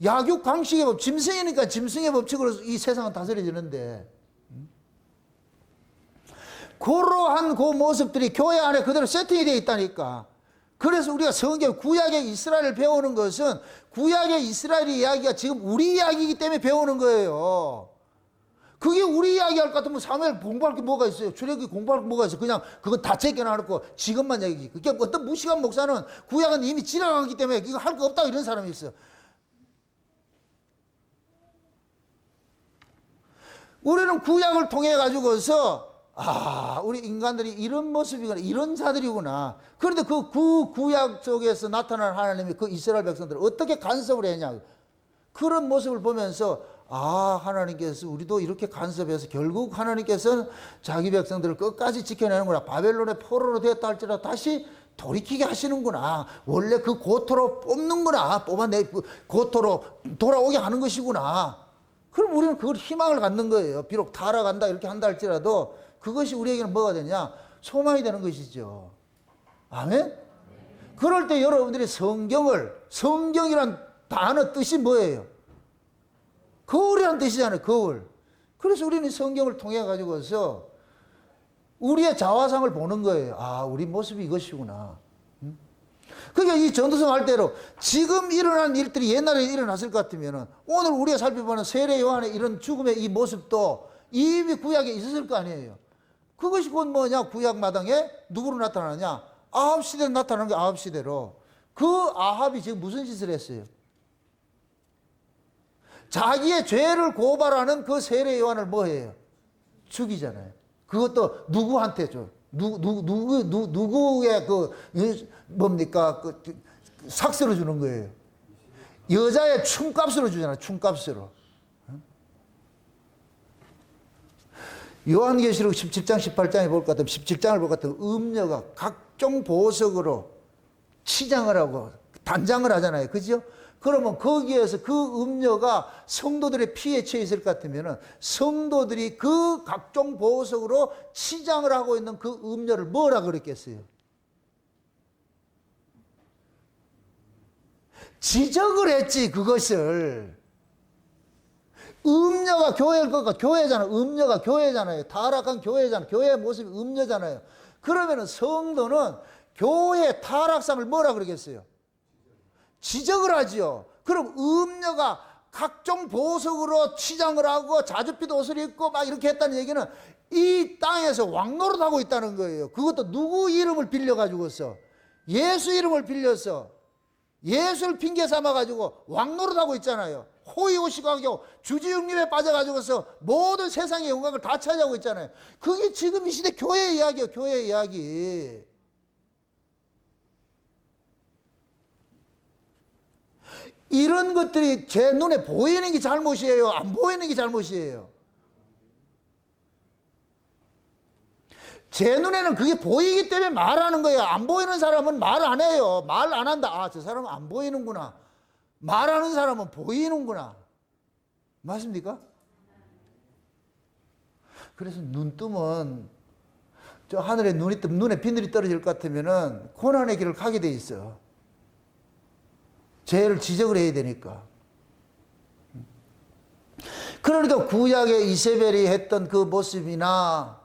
Speaker 1: 약육강식의 법, 짐승이니까 짐승의 법칙으로 이 세상은 다스려지는데 그러한 그 모습들이 교회 안에 그대로 세팅이 되어 있다니까. 그래서 우리가 성경 구약의 이스라엘을 배우는 것은 구약의 이스라엘의 이야기가 지금 우리 이야기이기 때문에 배우는 거예요. 그게 우리 이야기할 것 같으면 사무엘 공부할 게 뭐가 있어요? 출애굽기 공부할 게 뭐가 있어요? 그냥 그건 다 제껴놔놓고 지금만 얘기지. 그게 어떤 무식한 목사는 구약은 이미 지나갔기 때문에 이거 할 거 없다고 이런 사람이 있어요. 우리는 구약을 통해 가지고서 우리 인간들이 이런 모습이구나, 이런 자들이구나. 그런데 그 구약 속에서 나타나는 하나님이 그 이스라엘 백성들을 어떻게 간섭을 했냐. 그런 모습을 보면서 하나님께서 우리도 이렇게 간섭해서 결국 하나님께서는 자기 백성들을 끝까지 지켜내는구나. 바벨론의 포로로 되었다 할지라도 다시 돌이키게 하시는구나. 원래 그 고토로 뽑는구나. 뽑아내 고토로 돌아오게 하는 것이구나. 그럼 우리는 그걸 희망을 갖는 거예요. 비록 타락한다 이렇게 한다 할지라도 그것이 우리에게는 뭐가 되냐? 소망이 되는 것이죠. 아멘? 그럴 때 여러분들이 성경이란 단어 뜻이 뭐예요? 거울이란 뜻이잖아요. 거울. 그래서 우리는 성경을 통해 가지고서 우리의 자화상을 보는 거예요. 우리 모습이 이것이구나. 그러니까 이 전도서 말대로 지금 일어난 일들이 옛날에 일어났을 것 같으면 오늘 우리가 살펴보는 세례 요한의 이런 죽음의 이 모습도 이미 구약에 있었을 거 아니에요. 그것이 곧 뭐냐? 구약 마당에 누구로 나타나냐? 아합 시대로 나타나는 게 아합 시대로. 그 아합이 지금 무슨 짓을 했어요? 자기의 죄를 고발하는 그 세례 요한을 뭐 해요? 죽이잖아요. 그것도 누구한테 줘? 누구의 뭡니까? 삭스로 주는 거예요. 여자의 춤값으로 주잖아요. 춤값으로. 요한계시록 17장 18장에 볼 것 같으면 17장을 볼 것 같으면 음녀가 각종 보석으로 치장을 하고 단장을 하잖아요. 그죠? 그러면 거기에서 그 음녀가 성도들의 피에 처해 있을 것 같으면 성도들이 그 각종 보석으로 치장을 하고 있는 그 음녀를 뭐라 그랬겠어요? 지적을 했지, 그것을. 음녀가 교회일 것과 교회잖아. 음녀가 교회잖아요. 타락한 교회잖아요. 교회의 모습이 음녀잖아요. 그러면은 성도는 교회의 타락상을 뭐라 그러겠어요? 지적을 하지요. 그럼 음녀가 각종 보석으로 치장을 하고 자줏빛 옷을 입고 막 이렇게 했다는 얘기는 이 땅에서 왕노릇하고 있다는 거예요. 그것도 누구 이름을 빌려가지고서 예수 이름을 빌려서 예수를 핑계 삼아가지고 왕노릇하고 있잖아요. 호의호식하고 주지육림에 빠져가지고서 모든 세상의 영광을 다 차지하고 있잖아요. 그게 지금 이 시대 교회의 이야기예요. 교회의 이야기. 이런 것들이 제 눈에 보이는 게 잘못이에요? 안 보이는 게 잘못이에요? 제 눈에는 그게 보이기 때문에 말하는 거예요. 안 보이는 사람은 말 안 해요. 말 안 한다. 아, 저 사람은 안 보이는구나. 말하는 사람은 보이는구나. 맞습니까? 그래서 눈 뜨면 저 하늘에 눈이 뜨면 눈에 비늘이 떨어질 것 같으면은 고난의 길을 가게 돼 있어. 죄를 지적을 해야 되니까. 그러니까 구약의 이세벨이 했던 그 모습이나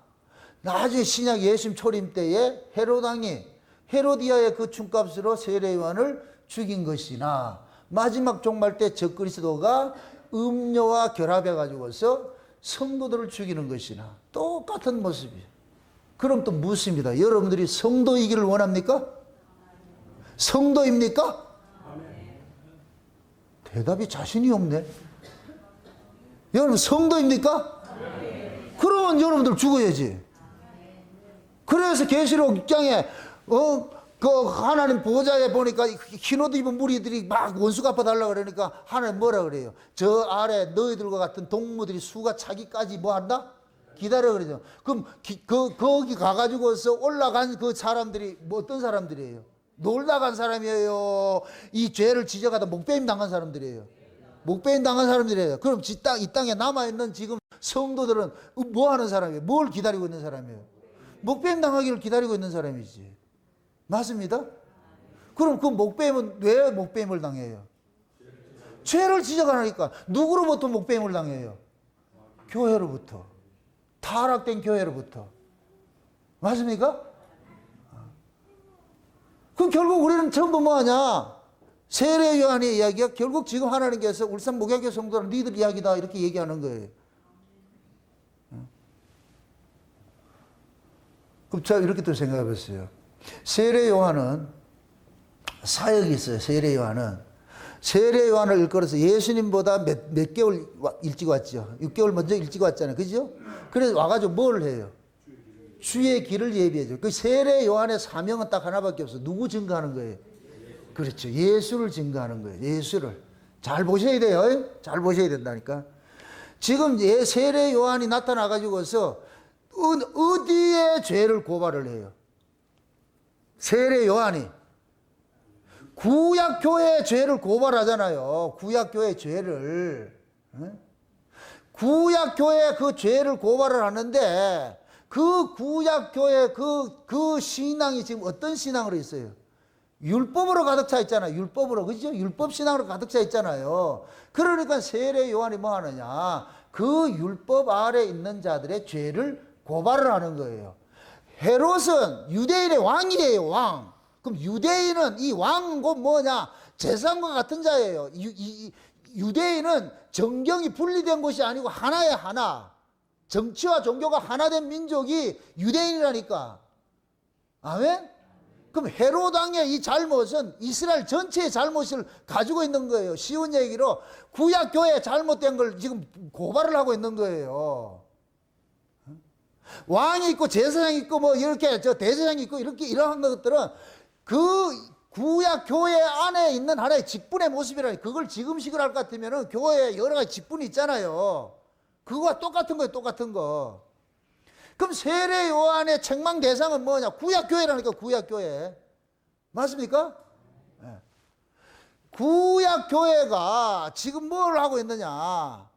Speaker 1: 나중에 신약 예수님 초림 때에 헤로당이 헤로디아의 그 춤값으로 세례 요한을 죽인 것이나 마지막 종말 때 적그리스도가 음료와 결합해 가지고서 성도들을 죽이는 것이나 똑같은 모습이에요. 그럼 또 묻습니다. 여러분들이 성도이기를 원합니까? 성도입니까? 대답이 자신이 없네. 여러분 성도입니까? 그러면 여러분들 죽어야지. 그래서 계시록 6장에 그 하나님 보좌에 보니까 흰 옷 입은 무리들이 막 원수 갚아달라고 그러니까 하나님 뭐라 그래요? 저 아래 너희들과 같은 동무들이 수가 차기까지 뭐 한다? 기다려 그러죠. 그럼 거기 가가지고서 올라간 그 사람들이 뭐 어떤 사람들이에요? 놀다 간 사람이에요? 이 죄를 지적하다 목배임 당한 사람들이에요? 목배임 당한 사람들이에요. 그럼 이 땅에 남아있는 지금 성도들은 뭐 하는 사람이에요? 뭘 기다리고 있는 사람이에요? 목배임 당하기를 기다리고 있는 사람이지. 맞습니다? 그럼 그 목배임은 왜 목배임을 당해요? 죄를 지적하니까. 누구로부터 목배임을 당해요? 교회로부터. 타락된 교회로부터. 맞습니까? 그럼 결국 우리는 전부 뭐하냐? 세례 요한의 이야기가 결국 지금 하나님께서 울산 목양교 성도는 니들 이야기다 이렇게 얘기하는 거예요. 그럼 제가 이렇게 또 생각해 봤어요. 세례 요한은 사역이 있어요. 세례 요한은. 세례 요한을 일컬어서 예수님보다 몇 개월 일찍 왔죠. 6개월 먼저 일찍 왔잖아요. 그죠? 그래서 와가지고 뭘 해요? 주의 길을 예비해줘. 그 세례 요한의 사명은 딱 하나밖에 없어. 누구 증거하는 거예요? 그렇죠. 예수를 증거하는 거예요. 예수를. 잘 보셔야 돼요. 잘 보셔야 된다니까. 지금 세례 요한이 나타나가지고서 어디에 죄를 고발을 해요? 세례 요한이. 구약교회의 죄를 고발하잖아요. 구약교회의 죄를. 구약교회의 그 죄를 고발을 하는데 그 구약교회 그 신앙이 지금 어떤 신앙으로 있어요? 율법으로 가득 차 있잖아요. 율법으로. 그죠? 율법 신앙으로 가득 차 있잖아요. 그러니까 세례 요한이 뭐 하느냐? 그 율법 아래 있는 자들의 죄를 고발을 하는 거예요. 헤롯은 유대인의 왕이에요. 왕. 그럼 유대인은 이 왕은 곧 뭐냐? 재상과 같은 자예요. 유대인은 정경이 분리된 것이 아니고 하나의 하나. 정치와 종교가 하나된 민족이 유대인이라니까. 아멘? 그럼 헤롯 왕의 이 잘못은 이스라엘 전체의 잘못을 가지고 있는 거예요. 쉬운 얘기로 구약교회에 잘못된 걸 지금 고발을 하고 있는 거예요. 왕이 있고 제사장이 있고 뭐 이렇게 저 대제사장이 있고 이렇게 이러한 것들은 그 구약교회 안에 있는 하나의 직분의 모습이라니. 그걸 지금식으로 할 것 같으면 교회에 여러 가지 직분이 있잖아요. 그거와 똑같은 거예요. 똑같은 거. 그럼 세례 요한의 책망 대상은 뭐냐? 구약교회라니까, 구약교회. 맞습니까? 네. 구약교회가 지금 뭘 하고 있느냐?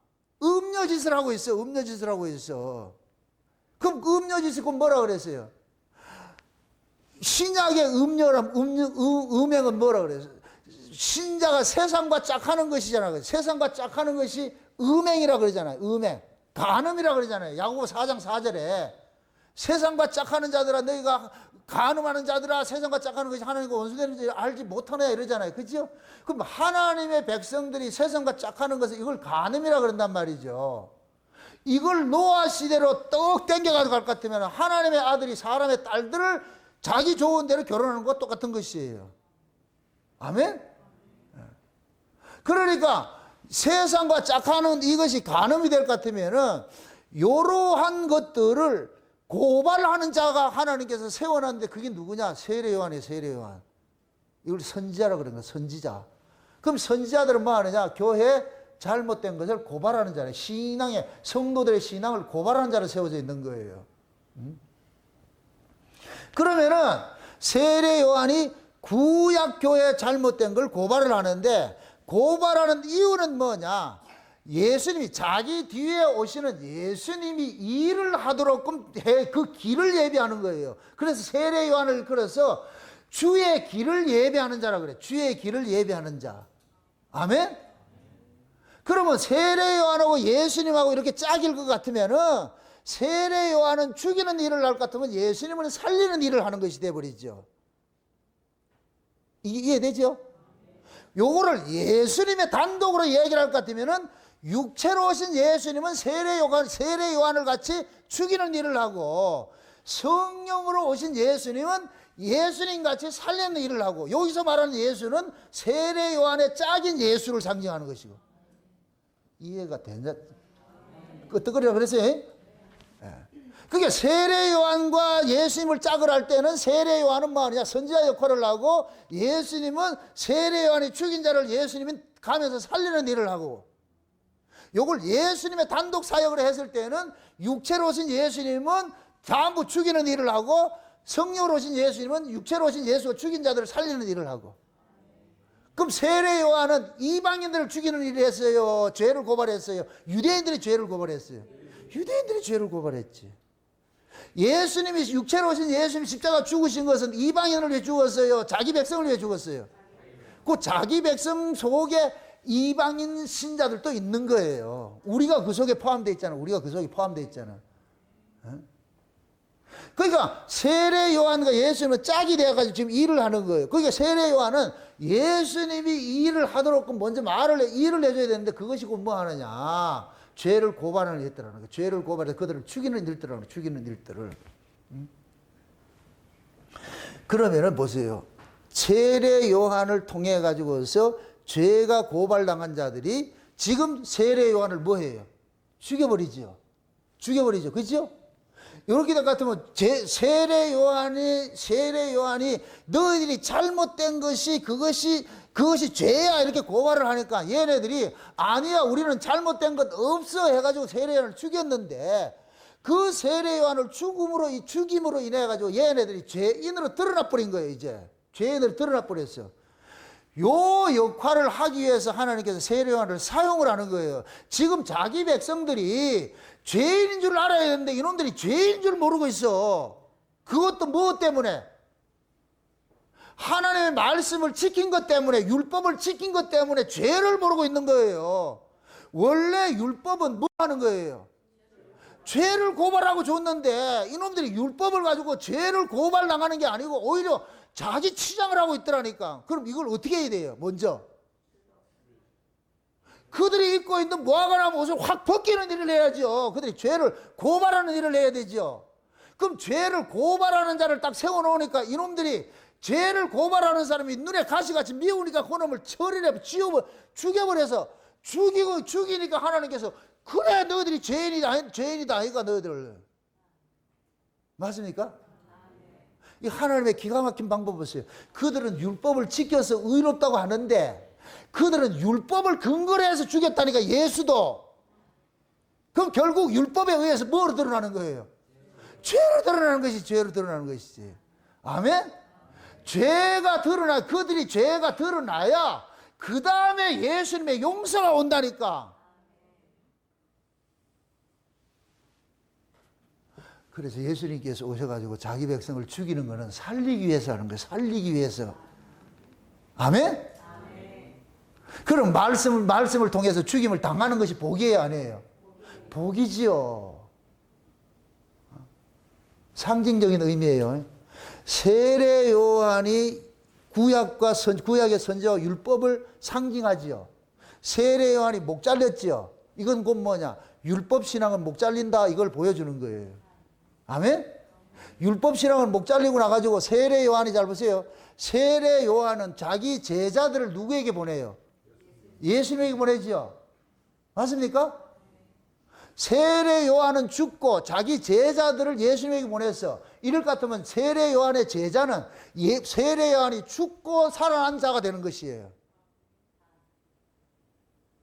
Speaker 1: 음녀짓을 하고 있어, 음녀짓을 하고 있어. 그럼 그 음녀짓이 곧 뭐라 그랬어요? 신약의 음행은 뭐라 그랬어요? 신자가 세상과 짝하는 것이잖아요. 세상과 짝하는 것이 음행이라 그러잖아요. 음행. 간음이라 그러잖아요. 야고보 4장 4절에 세상과 짝하는 자들아 너희가 간음하는 자들아 세상과 짝하는 것이 하나님과 원수되는지 알지 못하느냐 이러잖아요. 그렇죠? 그럼 하나님의 백성들이 세상과 짝하는 것을 이걸 간음이라 그런단 말이죠. 이걸 노아 시대로 떡 땡겨가지고 갈 것 같으면 하나님의 아들이 사람의 딸들을 자기 좋은 대로 결혼하는 것과 똑같은 것이에요. 아멘? 그러니까 세상과 짝하는 이것이 간음이 될 것 같으면은 이러한 것들을 고발하는 자가 하나님께서 세워놨는데 그게 누구냐? 세례 요한이에요, 세례 요한. 이걸 선지자라 그런 거야, 선지자. 그럼 선지자들은 뭐 하느냐? 교회 잘못된 것을 고발하는 자래. 신앙의, 성도들의 신앙을 고발하는 자로 세워져 있는 거예요. 그러면은 세례 요한이 구약교회 잘못된 걸 고발을 하는데 고발하는 이유는 뭐냐? 예수님이 자기 뒤에 오시는 예수님이 일을 하도록 그 길을 예비하는 거예요. 그래서 세례 요한을 걸어서 주의 길을 예비하는 자라 그래. 주의 길을 예비하는 자. 아멘? 그러면 세례 요한하고 예수님하고 이렇게 짝일 것 같으면은 세례 요한은 죽이는 일을 할 것 같으면 예수님은 살리는 일을 하는 것이 되어버리죠. 이해되죠? 요거를 예수님의 단독으로 얘기를 할 것 같으면은 육체로 오신 예수님은 세례 요한을 같이 죽이는 일을 하고 성령으로 오신 예수님은 예수님 같이 살리는 일을 하고 여기서 말하는 예수는 세례 요한의 짝인 예수를 상징하는 것이고 이해가 되냐? 끄떡거리라 그랬어요? 그게 세례 요한과 예수님을 짝을 할 때는 세례 요한은 뭐 하느냐? 선지자 역할을 하고 예수님은 세례 요한이 죽인 자를 예수님이 가면서 살리는 일을 하고 요걸 예수님의 단독 사역을 했을 때는 육체로 오신 예수님은 전부 죽이는 일을 하고 성령으로 오신 예수님은 육체로 오신 예수가 죽인 자들을 살리는 일을 하고 그럼 세례 요한은 이방인들을 죽이는 일을 했어요? 죄를 고발했어요? 유대인들이 죄를 고발했어요? 유대인들이 죄를 고발했지. 예수님이 육체로 오신 예수님 십자가 죽으신 것은 이방인을 위해 죽었어요? 자기 백성을 위해 죽었어요? 그 자기 백성 속에 이방인 신자들도 있는 거예요. 우리가 그 속에 포함되어 있잖아. 우리가 그 속에 포함되어 있잖아. 그러니까 세례 요한과 예수님은 짝이 되어가지고 지금 일을 하는 거예요. 그러니까 세례 요한은 예수님이 이 일을 하도록 먼저 일을 해줘야 되는데 그것이 곧 뭐 하느냐? 죄를 고발을 했더라는 거예요. 죄를 고발해서 그들을 죽이는 일들을 죽이는 일들을. 그러면은 보세요. 세례 요한을 통해 가지고서 죄가 고발당한 자들이 지금 세례 요한을 뭐 해요? 죽여버리죠. 죽여버리죠. 그렇죠? 이렇게 될 것 같으면 세례 요한이 너희들이 잘못된 것이 그것이 죄야 이렇게 고발을 하니까 얘네들이 아니야 우리는 잘못된 것 없어 해가지고 세례 요한을 죽였는데 그 세례 요한을 죽임으로 인해 가지고 얘네들이 죄인으로 드러나 버린 거예요. 이제 죄인으로 드러나 버렸어. 요 역할을 하기 위해서 하나님께서 세례 요한을 사용을 하는 거예요. 지금 자기 백성들이 죄인인 줄 알아야 되는데 이놈들이 죄인 줄 모르고 있어. 그것도 뭐 때문에? 하나님의 말씀을 지킨 것 때문에, 율법을 지킨 것 때문에 죄를 모르고 있는 거예요. 원래 율법은 뭐 하는 거예요? 죄를 고발하고 줬는데 이놈들이 율법을 가지고 죄를 고발당하는 게 아니고 오히려 자기 치장을 하고 있더라니까. 그럼 이걸 어떻게 해야 돼요? 먼저 그들이 입고 있는 모아가나 옷을 확 벗기는 일을 해야죠. 그들이 죄를 고발하는 일을 해야 되죠. 그럼 죄를 고발하는 자를 딱 세워놓으니까 이놈들이 죄를 고발하는 사람이 눈에 가시같이 미우니까 그놈을 처리해 죽여버려서 죽이니까 하나님께서 그래 너희들이 죄인이다 아이가 너희들. 맞습니까? 이 하나님의 기가 막힌 방법 보세요. 그들은 율법을 지켜서 의롭다고 하는데 그들은 율법을 근거로 해서 죽였다니까. 예수도. 그럼 결국 율법에 의해서 뭐로 드러나는 거예요? 죄로 드러나는 것이 죄로 드러나는 것이지. 아멘? 그들이 죄가 드러나야 그 다음에 예수님의 용서가 온다니까. 그래서 예수님께서 오셔가지고 자기 백성을 죽이는 것은 살리기 위해서 하는 거예요. 살리기 위해서. 아멘? 그럼 말씀을 통해서 죽임을 당하는 것이 복이에요, 아니에요? 복이지요. 상징적인 의미예요. 세례 요한이 구약의 선지와 율법을 상징하지요. 세례 요한이 목 잘렸지요. 이건 곧 뭐냐? 율법 신앙은 목 잘린다, 이걸 보여주는 거예요. 아멘? 율법 신앙은 목 잘리고 나가지고 세례 요한이, 잘 보세요. 세례 요한은 자기 제자들을 누구에게 보내요? 예수님에게 보내지요. 맞습니까? 세례 요한은 죽고 자기 제자들을 예수님에게 보냈어. 이럴 것 같으면 세례 요한의 제자는 세례 요한이 죽고 살아난 자가 되는 것이에요.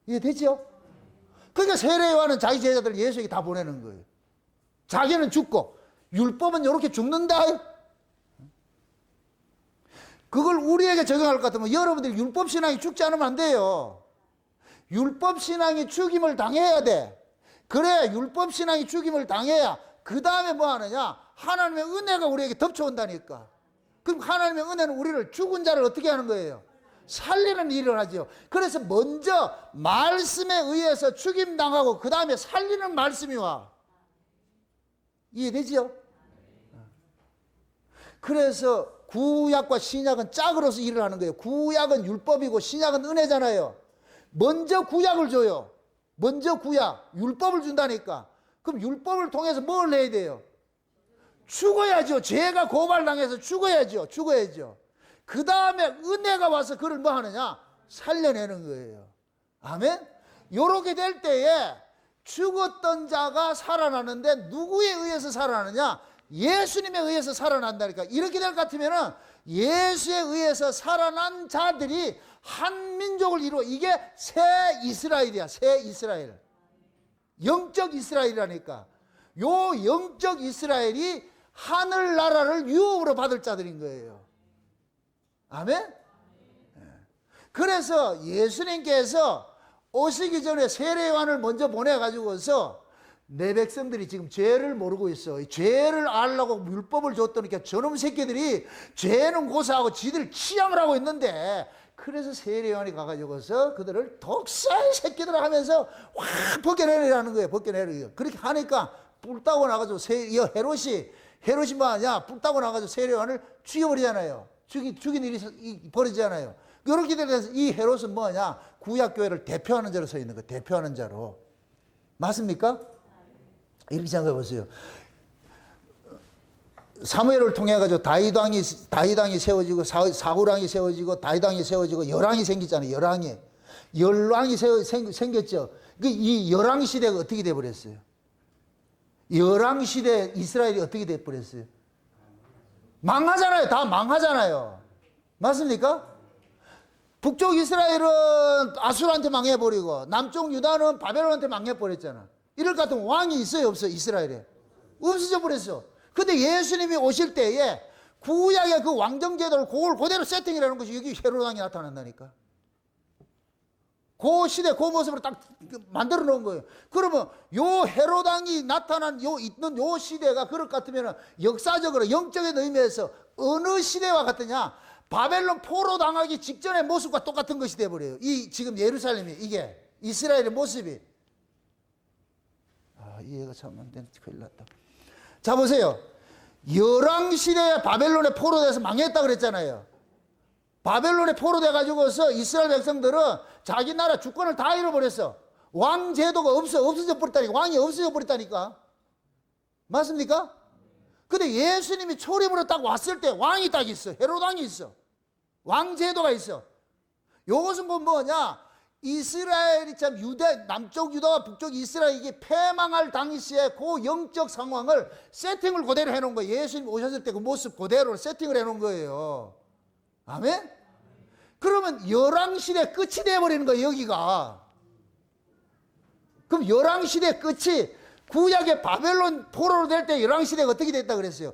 Speaker 1: 이해되죠? 그러니까 세례 요한은 자기 제자들을 예수에게 다 보내는 거예요. 자기는 죽고, 율법은 이렇게 죽는다. 그걸 우리에게 적용할 것 같으면 여러분들이 율법신앙이 죽지 않으면 안 돼요. 율법신앙이 죽임을 당해야 돼. 그래야 율법신앙이 죽임을 당해야 그 다음에 뭐 하느냐? 하나님의 은혜가 우리에게 덮쳐온다니까. 그럼 하나님의 은혜는 우리를, 죽은 자를 어떻게 하는 거예요? 살리는 일을 하죠. 그래서 먼저 말씀에 의해서 죽임당하고 그 다음에 살리는 말씀이 와. 이해되지요? 그래서 구약과 신약은 짝으로서 일을 하는 거예요. 구약은 율법이고 신약은 은혜잖아요. 먼저 구약을 줘요. 먼저 구약, 율법을 준다니까. 그럼 율법을 통해서 뭘 해야 돼요? 죽어야죠. 죄가 고발당해서 죽어야죠. 그 다음에 은혜가 와서 그를 뭐 하느냐? 살려내는 거예요. 아멘? 요렇게 될 때에 죽었던 자가 살아나는데 누구에 의해서 살아나느냐? 예수님에 의해서 살아난다니까. 이렇게 될 것 같으면은 예수에 의해서 살아난 자들이 한 민족을 이루어, 이게 새 이스라엘이야. 새 이스라엘. 영적 이스라엘이라니까. 요 영적 이스라엘이 하늘나라를 유업으로 받을 자들인 거예요. 아멘? 그래서 예수님께서 오시기 전에 세례 요한을 먼저 보내가지고서 내 백성들이 지금 죄를 모르고 있어. 죄를 알라고 율법을 줬더니까 저놈 새끼들이 죄는 고사하고 지들 치양을 하고 있는데, 그래서 세례 요한이 가가지고서 그들을 독사의 새끼들 하면서 확 벗겨내라는 거예요. 벗겨내려. 그렇게 하니까 뿔 따고 나가지고 헤롯이 뭐하냐? 뿔 따고 나가지고 세례 요한을 죽여버리잖아요. 죽인 일이 벌어지잖아요. 그렇게 돼서 이 헤롯은 뭐냐? 구약교회를 대표하는 자로 서 있는 거예요. 대표하는 자로. 맞습니까? 이렇게 생각해 보세요. 사무엘을 통해 가지고 다윗왕이 세워지고 사울왕이 세워지고 다윗왕이 세워지고 열왕이 생겼잖아요. 열왕이 생겼죠. 이 열왕 시대가 어떻게 돼 버렸어요? 열왕 시대 이스라엘이 어떻게 돼 버렸어요? 망하잖아요. 다 망하잖아요. 맞습니까? 북쪽 이스라엘은 아수르한테 망해버리고 남쪽 유다는 바벨론한테 망해버렸잖아. 이럴 것 같으면 왕이 있어요, 없어요? 이스라엘에 없어져 버렸어. 근데 예수님이 오실 때에 구약의 그 왕정제도를 그걸 그대로 세팅이라는 것이 여기 헤롯왕이 나타난다니까. 그 시대 그 모습으로 딱 만들어 놓은 거예요. 그러면 요 헤롯왕이 나타난 있는 요 시대가 그럴 것 같으면 역사적으로 영적인 의미에서 어느 시대와 같으냐? 바벨론 포로 당하기 직전의 모습과 똑같은 것이 돼버려요. 이 지금 예루살렘이, 이게 이스라엘의 모습이. 이해가 참 안 되는, 큰일 났다. 자, 보세요. 열왕 시대에 바벨론에 포로돼서 망했다 그랬잖아요. 바벨론에 포로돼가지고서 이스라엘 백성들은 자기 나라 주권을 다 잃어버렸어. 왕 제도가 없어져 버렸다니까. 왕이 없어져 버렸다니까. 맞습니까? 근데 예수님이 초림으로 딱 왔을 때 왕이 딱 있어. 헤롯 왕이 있어. 왕 제도가 있어. 요것은 뭐냐? 이스라엘이 참 남쪽 유다와 북쪽 이스라엘 이게 패망할 당시에 그 영적 상황을 세팅을 그대로 해놓은 거예요. 예수님 오셨을 때 그 모습 그대로 세팅을 해놓은 거예요. 아멘? 그러면 열왕시대 끝이 돼버리는 거예요, 여기가. 그럼 열왕시대 끝이 구약의 바벨론 포로로 될 때 열왕시대가 어떻게 됐다 그랬어요?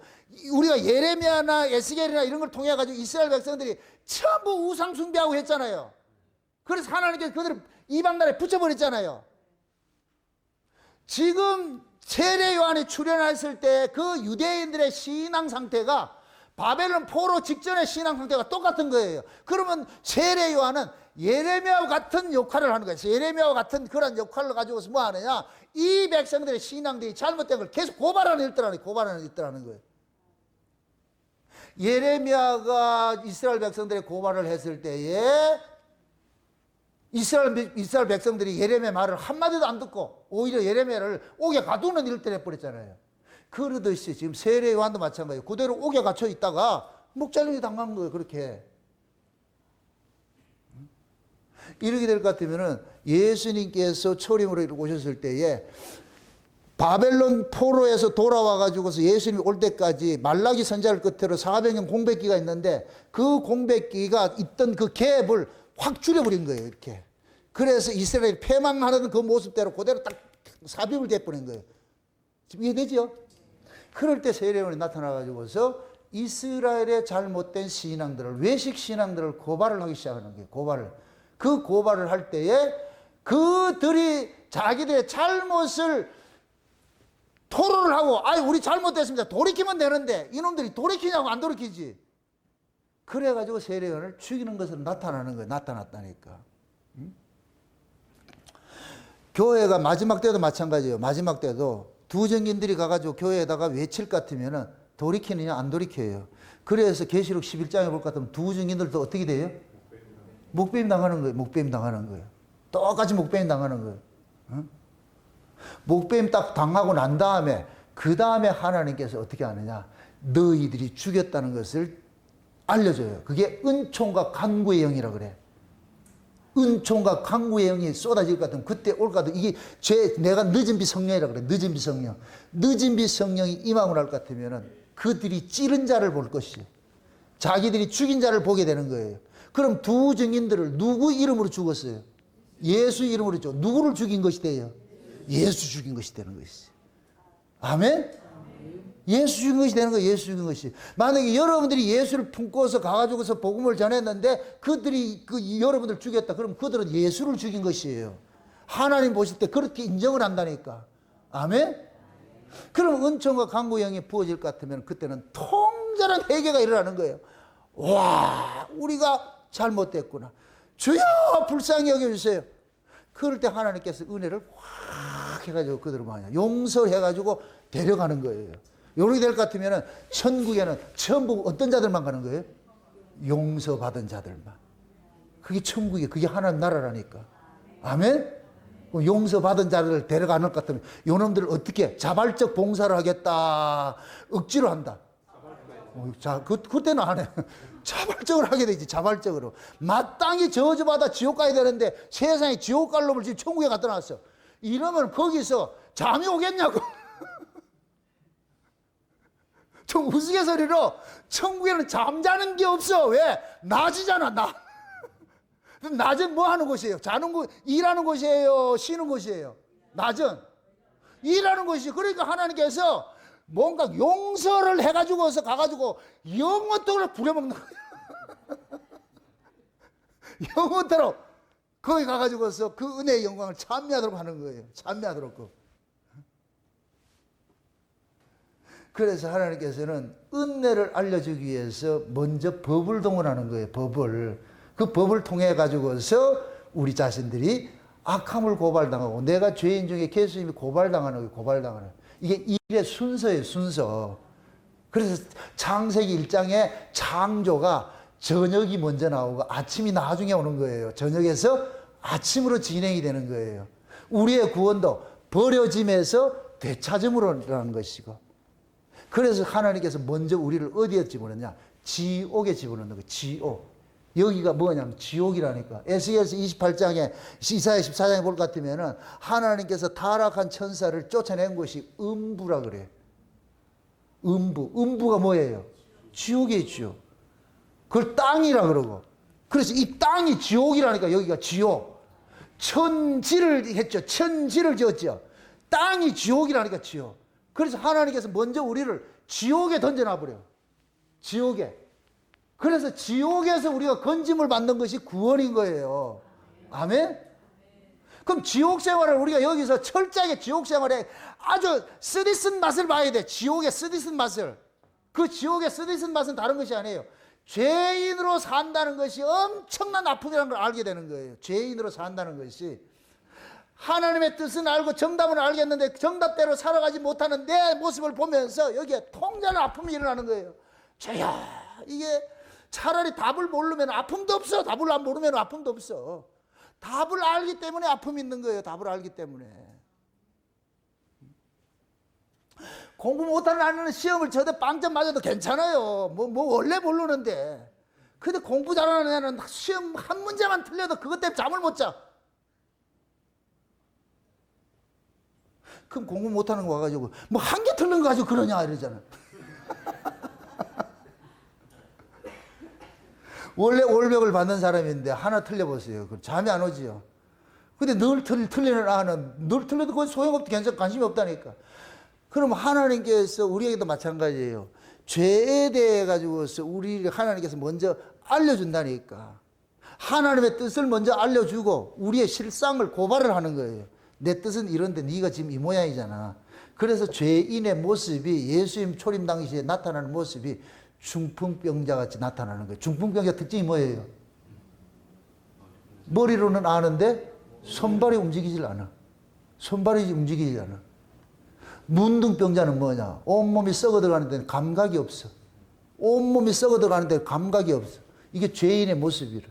Speaker 1: 우리가 예레미야나 에스겔이나 이런 걸 통해 가지고 이스라엘 백성들이 전부 우상 숭배하고 했잖아요. 그래서 하나님께서 그들을 이방 나라에 붙여버렸잖아요. 지금 세례 요한이 출현했을 때 그 유대인들의 신앙 상태가 바벨론 포로 직전의 신앙 상태가 똑같은 거예요. 그러면 세례 요한은 예레미야와 같은 역할을 하는 거예요. 예레미야와 같은 그런 역할을 가지고서 뭐 하느냐? 이 백성들의 신앙들이 잘못된 걸 계속 고발하는 일들하는 거예요. 예레미야가 이스라엘 백성들의 고발을 했을 때에 이스라엘 백성들이 예레미야 말을 한마디도 안 듣고 오히려 예레미야를 옥에 가두는 일을 해버렸잖아요. 그러듯이 지금 세례 요한도 마찬가지예요. 그대로 옥에 갇혀 있다가 목잘림이 당한 거예요. 그렇게. 이렇게 될 것 같으면은 예수님께서 초림으로 이렇게 오셨을 때에 바벨론 포로에서 돌아와 가지고서 예수님이 올 때까지 말라기 선지자를 끝으로 400년 공백기가 있는데 그 공백기가 있던 그 갭을 확 줄여버린 거예요. 이렇게. 그래서 이스라엘이 패망하는 그 모습대로 그대로 딱 삽입을 돼버린 거예요. 지금 이해되죠? 그럴 때 세례요한이 나타나가지고서 이스라엘의 잘못된 신앙들을, 외식 신앙들을 고발을 하기 시작하는 거예요. 고발을. 그 고발을 할 때에 그들이 자기들의 잘못을 토로를 하고, 우리 잘못됐습니다. 돌이키면 되는데, 이놈들이 돌이키냐고 안 돌이키지. 그래가지고 세례요한을 죽이는 것으로 나타나는 거예요. 나타났다니까. 교회가 마지막 때도 마찬가지예요. 마지막 때도 두 정인들이 가가지고 교회에다가 외칠 것 같으면은 돌이키느냐 안 돌이켜요. 그래서 계시록 11장에 볼 것 같으면 두 정인들도 어떻게 돼요? 목배임 당하는 거예요. 목배임 당하는 거예요. 똑같이 목배임 당하는 거예요. 응? 목배임 딱 당하고 난 다음에 그 다음에 하나님께서 어떻게 하느냐? 너희들이 죽였다는 것을 알려줘요. 그게 은총과 간구의 영이라 그래. 은총과 강구의 영이 쏟아질 것 같으면 그때 올 것 같으면 이게 내가 늦은 비 성령이라 그래. 늦은 비 성령. 늦은 비 성령이 임함을 할 것 같으면은 그들이 찌른 자를 볼 것이에요. 자기들이 죽인 자를 보게 되는 거예요. 그럼 두 증인들을 누구 이름으로 죽었어요? 예수 이름으로 죽어. 누구를 죽인 것이 돼요? 예수 죽인 것이 되는 것이죠. 아멘? 예수 죽인 것이 되는 거예요. 예수 죽인 것이. 만약에 여러분들이 예수를 품고서 가가지고서 복음을 전했는데 그들이 여러분들 죽였다. 그럼 그들은 예수를 죽인 것이에요. 하나님 보실 때 그렇게 인정을 한다니까. 아멘? 그럼 은총과 강구의 영이 부어질 것 같으면 그때는 통절한 회개가 일어나는 거예요. 와, 우리가 잘못됐구나. 주여 불쌍히 여겨주세요. 그럴 때 하나님께서 은혜를 확 해가지고 그들을 뭐냐 용서해가지고 데려가는 거예요. 요렇게 될 것 같으면 천국에는 전부 어떤 자들만 가는 거예요? 용서받은 자들만. 그게 천국이에요. 그게 하나님 나라라니까. 아멘? 용서받은 자들을 데려가는 것 같으면 요놈들을 어떻게 자발적 봉사를 하겠다. 억지로 한다. 자, 그때는 안 해. 자발적으로 하게 되지. 자발적으로. 마땅히 저주받아 지옥 가야 되는데 세상에 지옥 갈 놈을 지금 천국에 갖다 놨어. 이러면 거기서 잠이 오겠냐고. 좀 우스갯소리로 천국에는 잠자는 게 없어. 왜? 낮이잖아. 낮은 뭐 하는 곳이에요? 자는 곳, 일하는 곳이에요? 쉬는 곳이에요? 낮은 일하는 곳이에요. 그러니까 하나님께서 뭔가 용서를 해가지고서 가가지고 영원토록 부려먹는 거예요. 영원토록 거기 가가지고서 그 은혜의 영광을 찬미하도록 하는 거예요. 찬미하도록. 그래서 하나님께서는 은혜를 알려주기 위해서 먼저 법을 동원하는 거예요. 법을. 그 법을 통해 가지고서 우리 자신들이 악함을 고발당하고 내가 죄인 중에 예수님이 고발당하는 거예요. 고발당하는. 이게 일의 순서예요. 순서. 그래서 창세기 1장에 창조가 저녁이 먼저 나오고 아침이 나중에 오는 거예요. 저녁에서 아침으로 진행이 되는 거예요. 우리의 구원도 버려짐에서 되찾음으로라는 것이고. 그래서 하나님께서 먼저 우리를 어디에 집어넣냐? 지옥에 집어넣는 거예요. 지옥. 여기가 뭐냐면 지옥이라니까. 에스겔서 28장에 이사야 14장에 볼 것 같으면은 하나님께서 타락한 천사를 쫓아낸 곳이 음부라 그래요. 음부. 음부가 뭐예요? 지옥에 있죠. 그걸 땅이라 그러고. 그래서 이 땅이 지옥이라니까. 여기가 지옥. 천지를 했죠. 천지를 지었죠. 땅이 지옥이라니까, 지옥. 그래서 하나님께서 먼저 우리를 지옥에 던져놔버려. 지옥에. 그래서 지옥에서 우리가 건짐을 받는 것이 구원인 거예요. 아멘? 그럼 지옥 생활을 우리가 여기서 철저하게 지옥 생활에 아주 쓰디쓴 맛을 봐야 돼. 지옥의 쓰디쓴 맛을. 그 지옥의 쓰디쓴 맛은 다른 것이 아니에요. 죄인으로 산다는 것이 엄청난 아픔이라는 걸 알게 되는 거예요. 죄인으로 산다는 것이. 하나님의 뜻은 알고 정답은 알겠는데 정답대로 살아가지 못하는 내 모습을 보면서 여기에 통제하는 아픔이 일어나는 거예요. 죄야, 이게 차라리 답을 모르면 아픔도 없어. 답을 안 모르면 아픔도 없어. 답을 알기 때문에 아픔이 있는 거예요. 답을 알기 때문에. 공부 못하는 아이는 시험을 쳐도 빵점 맞아도 괜찮아요. 뭐 원래 모르는데. 근데 공부 잘하는 애는 시험 한 문제만 틀려도 그것 때문에 잠을 못 자. 그럼 공부 못하는 거 와가지고 뭐 한 개 틀린 거 가지고 그러냐 이러잖아. 원래 월벽을 받는 사람인데 하나 틀려보세요. 그럼 잠이 안 오지요. 근데 늘 틀리는 아는 늘 틀려도 그건 소용없다. 괜찮 관심이 없다니까. 그럼 하나님께서 우리에게도 마찬가지예요. 죄에 대해 가지고서 우리 하나님께서 먼저 알려준다니까. 하나님의 뜻을 먼저 알려주고 우리의 실상을 고발을 하는 거예요. 내 뜻은 이런데 네가 지금 이 모양이잖아. 그래서 죄인의 모습이 예수님 초림 당시에 나타나는 모습이 중풍병자 같이 나타나는 거예요. 중풍병자 특징이 뭐예요? 머리로는 아는데 손발이 움직이질 않아. 손발이 움직이질 않아. 문둥병자는 뭐냐? 온몸이 썩어 들어가는데 감각이 없어. 온몸이 썩어 들어가는데 감각이 없어. 이게 죄인의 모습이라.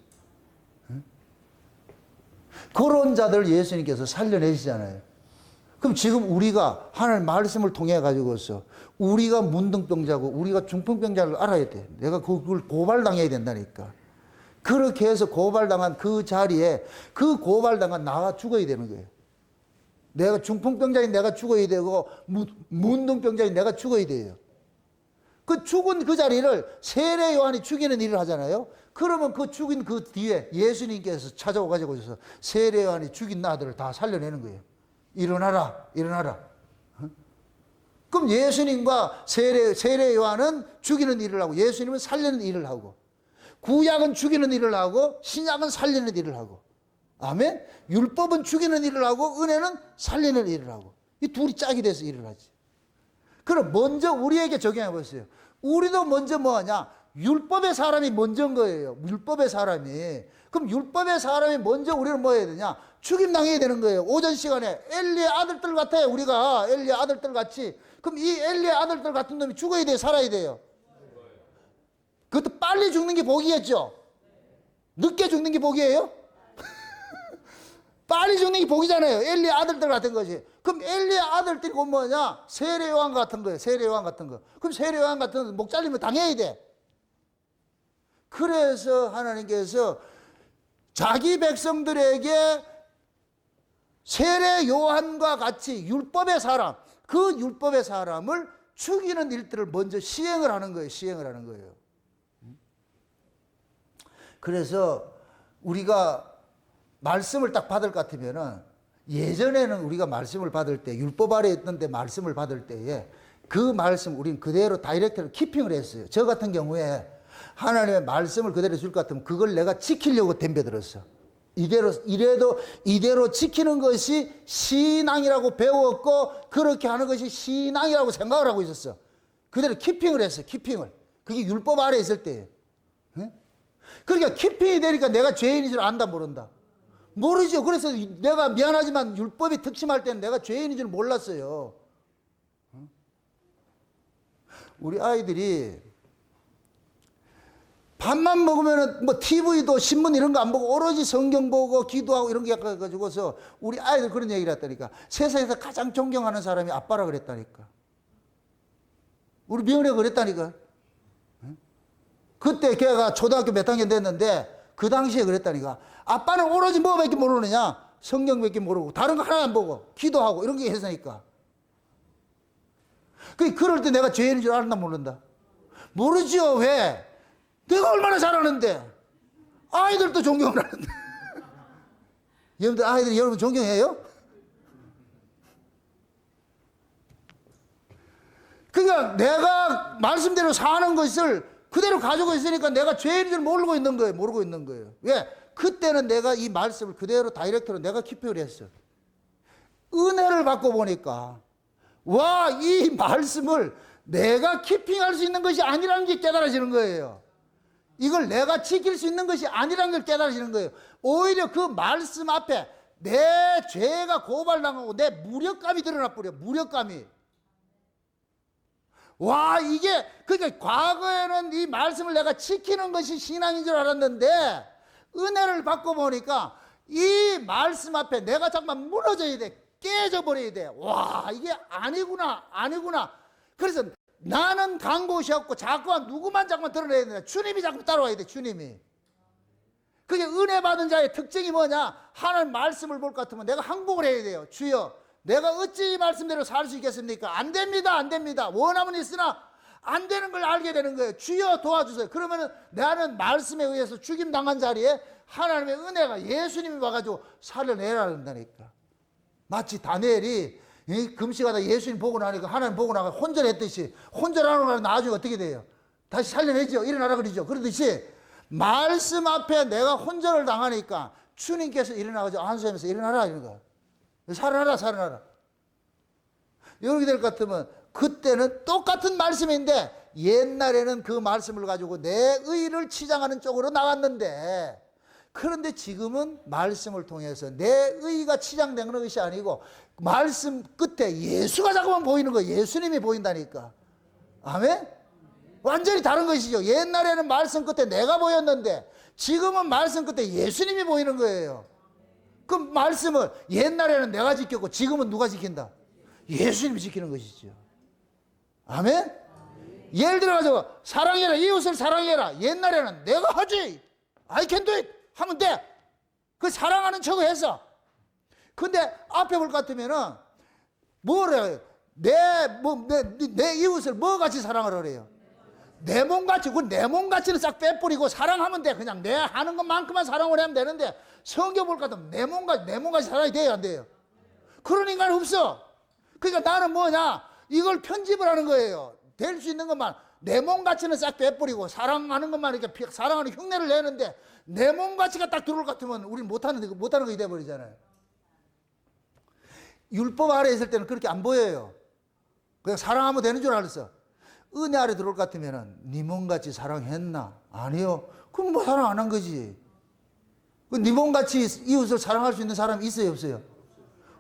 Speaker 1: 그런 자들 예수님께서 살려내시잖아요. 그럼 지금 우리가 하나님 말씀을 통해 가지고서 우리가 문둥병자고 우리가 중풍병자를 알아야 돼. 내가 그걸 고발당해야 된다니까. 그렇게 해서 고발당한 그 자리에 그 고발당한 나가 죽어야 되는 거예요. 내가 중풍병자인 내가 죽어야 되고 문둥병자인 내가 죽어야 돼요. 그 죽은 그 자리를 세례 요한이 죽이는 일을 하잖아요. 그러면 그 죽인 그 뒤에 예수님께서 찾아오가지고 세례 요한이 죽인 아들을 다 살려내는 거예요. 일어나라, 일어나라. 그럼 예수님과 세례 요한은 죽이는 일을 하고 예수님은 살리는 일을 하고 구약은 죽이는 일을 하고 신약은 살리는 일을 하고 아멘? 율법은 죽이는 일을 하고 은혜는 살리는 일을 하고 이 둘이 짝이 돼서 일을 하지. 그럼 먼저 우리에게 적용해 보세요. 우리도 먼저 뭐하냐? 율법의 사람이 먼저인 거예요. 율법의 사람이. 그럼 율법의 사람이 먼저 우리는 뭐 해야 되냐? 죽임당해야 되는 거예요. 오전 시간에 엘리의 아들들 같아요. 우리가 엘리의 아들들 같이. 그럼 이 엘리의 아들들 같은 놈이 죽어야 돼요? 살아야 돼요? 그것도 빨리 죽는 게 복이겠죠? 늦게 죽는 게 복이에요? 빨리 죽는 게 복이잖아요. 엘리의 아들들 같은 거지. 그럼 엘리의 아들들이 곧 뭐냐? 세례 요한 같은 거예요. 세례 요한 같은 거. 그럼 세례 요한 같은 거 목 잘리면 당해야 돼. 그래서 하나님께서 자기 백성들에게 세례 요한과 같이 율법의 사람, 그 율법의 사람을 죽이는 일들을 먼저 시행을 하는 거예요. 시행을 하는 거예요. 그래서 우리가 말씀을 딱 받을 것 같으면은 예전에는 우리가 말씀을 받을 때 율법 아래 있던 때 말씀을 받을 때에 그 말씀 우리는 그대로 다이렉트로 키핑을 했어요. 저 같은 경우에 하나님의 말씀을 그대로 줄 것 같으면 그걸 내가 지키려고 덤벼들었어. 이대로 지키는 것이 신앙이라고 배웠고 그렇게 하는 것이 신앙이라고 생각을 하고 있었어. 그대로 키핑을 했어. 키핑을. 그게 율법 아래 있을 때예요. 그러니까 키핑이 되니까 내가 죄인인 줄 안다 모른다. 모르죠. 그래서 내가 미안하지만 율법이 특심할 때는 내가 죄인인 줄 몰랐어요. 우리 아이들이 밥만 먹으면은 뭐 TV도 신문 이런 거 안 보고 오로지 성경 보고 기도하고 이런 게 가지고서 우리 아이들 그런 얘기를 했다니까. 세상에서 가장 존경하는 사람이 아빠라 그랬다니까. 우리 며느리가 그랬다니까. 그때 걔가 초등학교 몇 학년 됐는데 그 당시에 그랬다니까. 아빠는 오로지 뭐밖에 모르느냐? 성경밖에 모르고 다른 거 하나 안 보고 기도하고 이런 게 했으니까. 그럴 때 내가 죄인인 줄 알았나 모른다. 모르죠. 왜? 내가 얼마나 잘하는데 아이들도 존경을 하는데. 여러분들 아이들 여러분 존경해요? 그러니까 내가 말씀대로 사는 것을 그대로 가지고 있으니까 내가 죄인 줄 모르고 있는 거예요. 모르고 있는 거예요. 왜? 그때는 내가 이 말씀을 그대로 다이렉트로 내가 키핑을 했어. 은혜를 받고 보니까 와, 이 말씀을 내가 키핑할 수 있는 것이 아니라는 게 깨달아지는 거예요. 이걸 내가 지킬 수 있는 것이 아니라는 걸 깨달아지는 거예요. 오히려 그 말씀 앞에 내 죄가 고발당하고 내 무력감이 드러나 버려. 무력감이. 와, 이게 그러니까 과거에는 이 말씀을 내가 지키는 것이 신앙인 줄 알았는데 은혜를 받고 보니까 이 말씀 앞에 내가 잠깐 무너져야 돼. 깨져버려야 돼. 와, 이게 아니구나, 아니구나. 그래서 나는 간 곳이 없고 자꾸만 누구만 자꾸만 드러내야 된다. 주님이 자꾸 따라와야 돼. 주님이. 그게 은혜 받은 자의 특징이 뭐냐? 하나님 말씀을 볼 것 같으면 내가 항복을 해야 돼요. 주여, 내가 어찌 이 말씀대로 살 수 있겠습니까? 안 됩니다, 안 됩니다. 원함은 있으나 안 되는 걸 알게 되는 거예요. 주여 도와주세요. 그러면은 나는 말씀에 의해서 죽임 당한 자리에 하나님의 은혜가 예수님이 와가지고 살려내라는다니까. 마치 다니엘이 금식하다 예수님 보고 나니까 하나님 보고 나가 혼절했듯이 혼절하는 거 나중에 어떻게 돼요? 다시 살려내죠. 일어나라 그러죠. 그러듯이 말씀 앞에 내가 혼절을 당하니까 주님께서 일어나가지고 안수하면서 일어나라 이런 거야. 살아나라, 살아나라. 이렇게 될 것 같으면 그때는 똑같은 말씀인데 옛날에는 그 말씀을 가지고 내 의를 치장하는 쪽으로 나갔는데 그런데 지금은 말씀을 통해서 내 의가 치장되는 것이 아니고 말씀 끝에 예수가 자꾸만 보이는 거예요. 예수님이 보인다니까. 아멘? 완전히 다른 것이죠. 옛날에는 말씀 끝에 내가 보였는데 지금은 말씀 끝에 예수님이 보이는 거예요. 그 말씀을 옛날에는 내가 지켰고 지금은 누가 지킨다? 예수님이 지키는 것이죠. 아멘? 예를 들어가지고 사랑해라, 이웃을 사랑해라. 옛날에는 내가 하지, I can do it 하면 돼. 그 사랑하는 척을 했어. 근데 앞에 볼 것 같으면은 뭐래요? 내 이웃을 뭐 같이 사랑하라 그래요? 내 몸같이. 그 내 몸같이는 싹 빼뿌리고 사랑하면 돼. 그냥 내 하는 것만큼만 사랑을 하면 되는데 성경 볼 것 같으면 내 몸같이 사랑이 돼야 안 돼요? 그런 인간 없어. 그러니까 나는 뭐냐? 이걸 편집을 하는 거예요. 될 수 있는 것만 내 몸같이는 싹 빼뿌리고 사랑하는 것만 이렇게 사랑하는 흉내를 내는데 내 몸같이가 딱 들어올 것 같으면 우리는 못하는 것이 돼버리잖아요. 율법 아래 있을 때는 그렇게 안 보여요. 그냥 사랑하면 되는 줄 알았어. 은혜 아래 들어올 것 같으면은 네 몸같이 사랑했나? 아니요. 그럼 뭐 사랑 안 한 거지. 네 몸같이 이웃을 사랑할 수 있는 사람이 있어요, 없어요?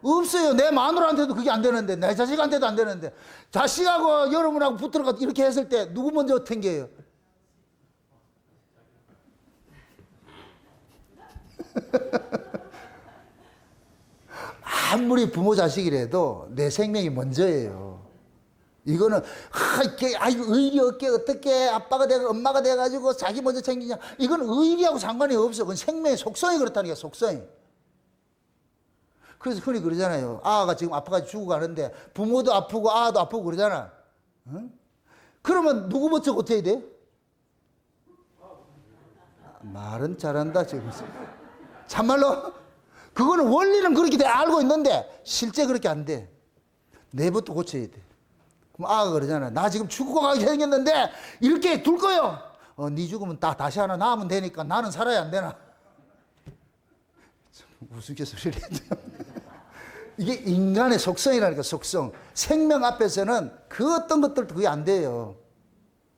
Speaker 1: 없어요. 내 마누라한테도 그게 안 되는데, 내 자식한테도 안 되는데, 자식하고 여러분하고 붙들어가 이렇게 했을 때 누구 먼저 탱겨요? 아무리 부모 자식이라도 내 생명이 먼저예요. 이거는 의리 없게 어떻게 아빠가 되고 엄마가 돼가지고 자기 먼저 챙기냐, 이건 의리하고 상관이 없어. 그건 생명의 속성이 그렇다는 게, 속성이. 그래서 흔히 그러잖아요. 아가 지금 아파가지고 죽어가는데 부모도 아프고 아도 아프고 그러잖아. 응? 그러면 누구 먼저 고쳐야 돼? 말은 잘한다 지금. 참말로 그거는 원리는 그렇게 알고 있는데 실제 그렇게 안 돼. 내부터 고쳐야 돼. 그럼 아가 그러잖아. 나 지금 죽어가게 생겼는데 이렇게 둘 거요. 네 죽으면 다시 하나 낳으면 되니까 나는 살아야 안 되나? 우스갯소리를 해도 이게 인간의 속성이라니까, 속성. 생명 앞에서는 그 어떤 것들도 그게 안 돼요.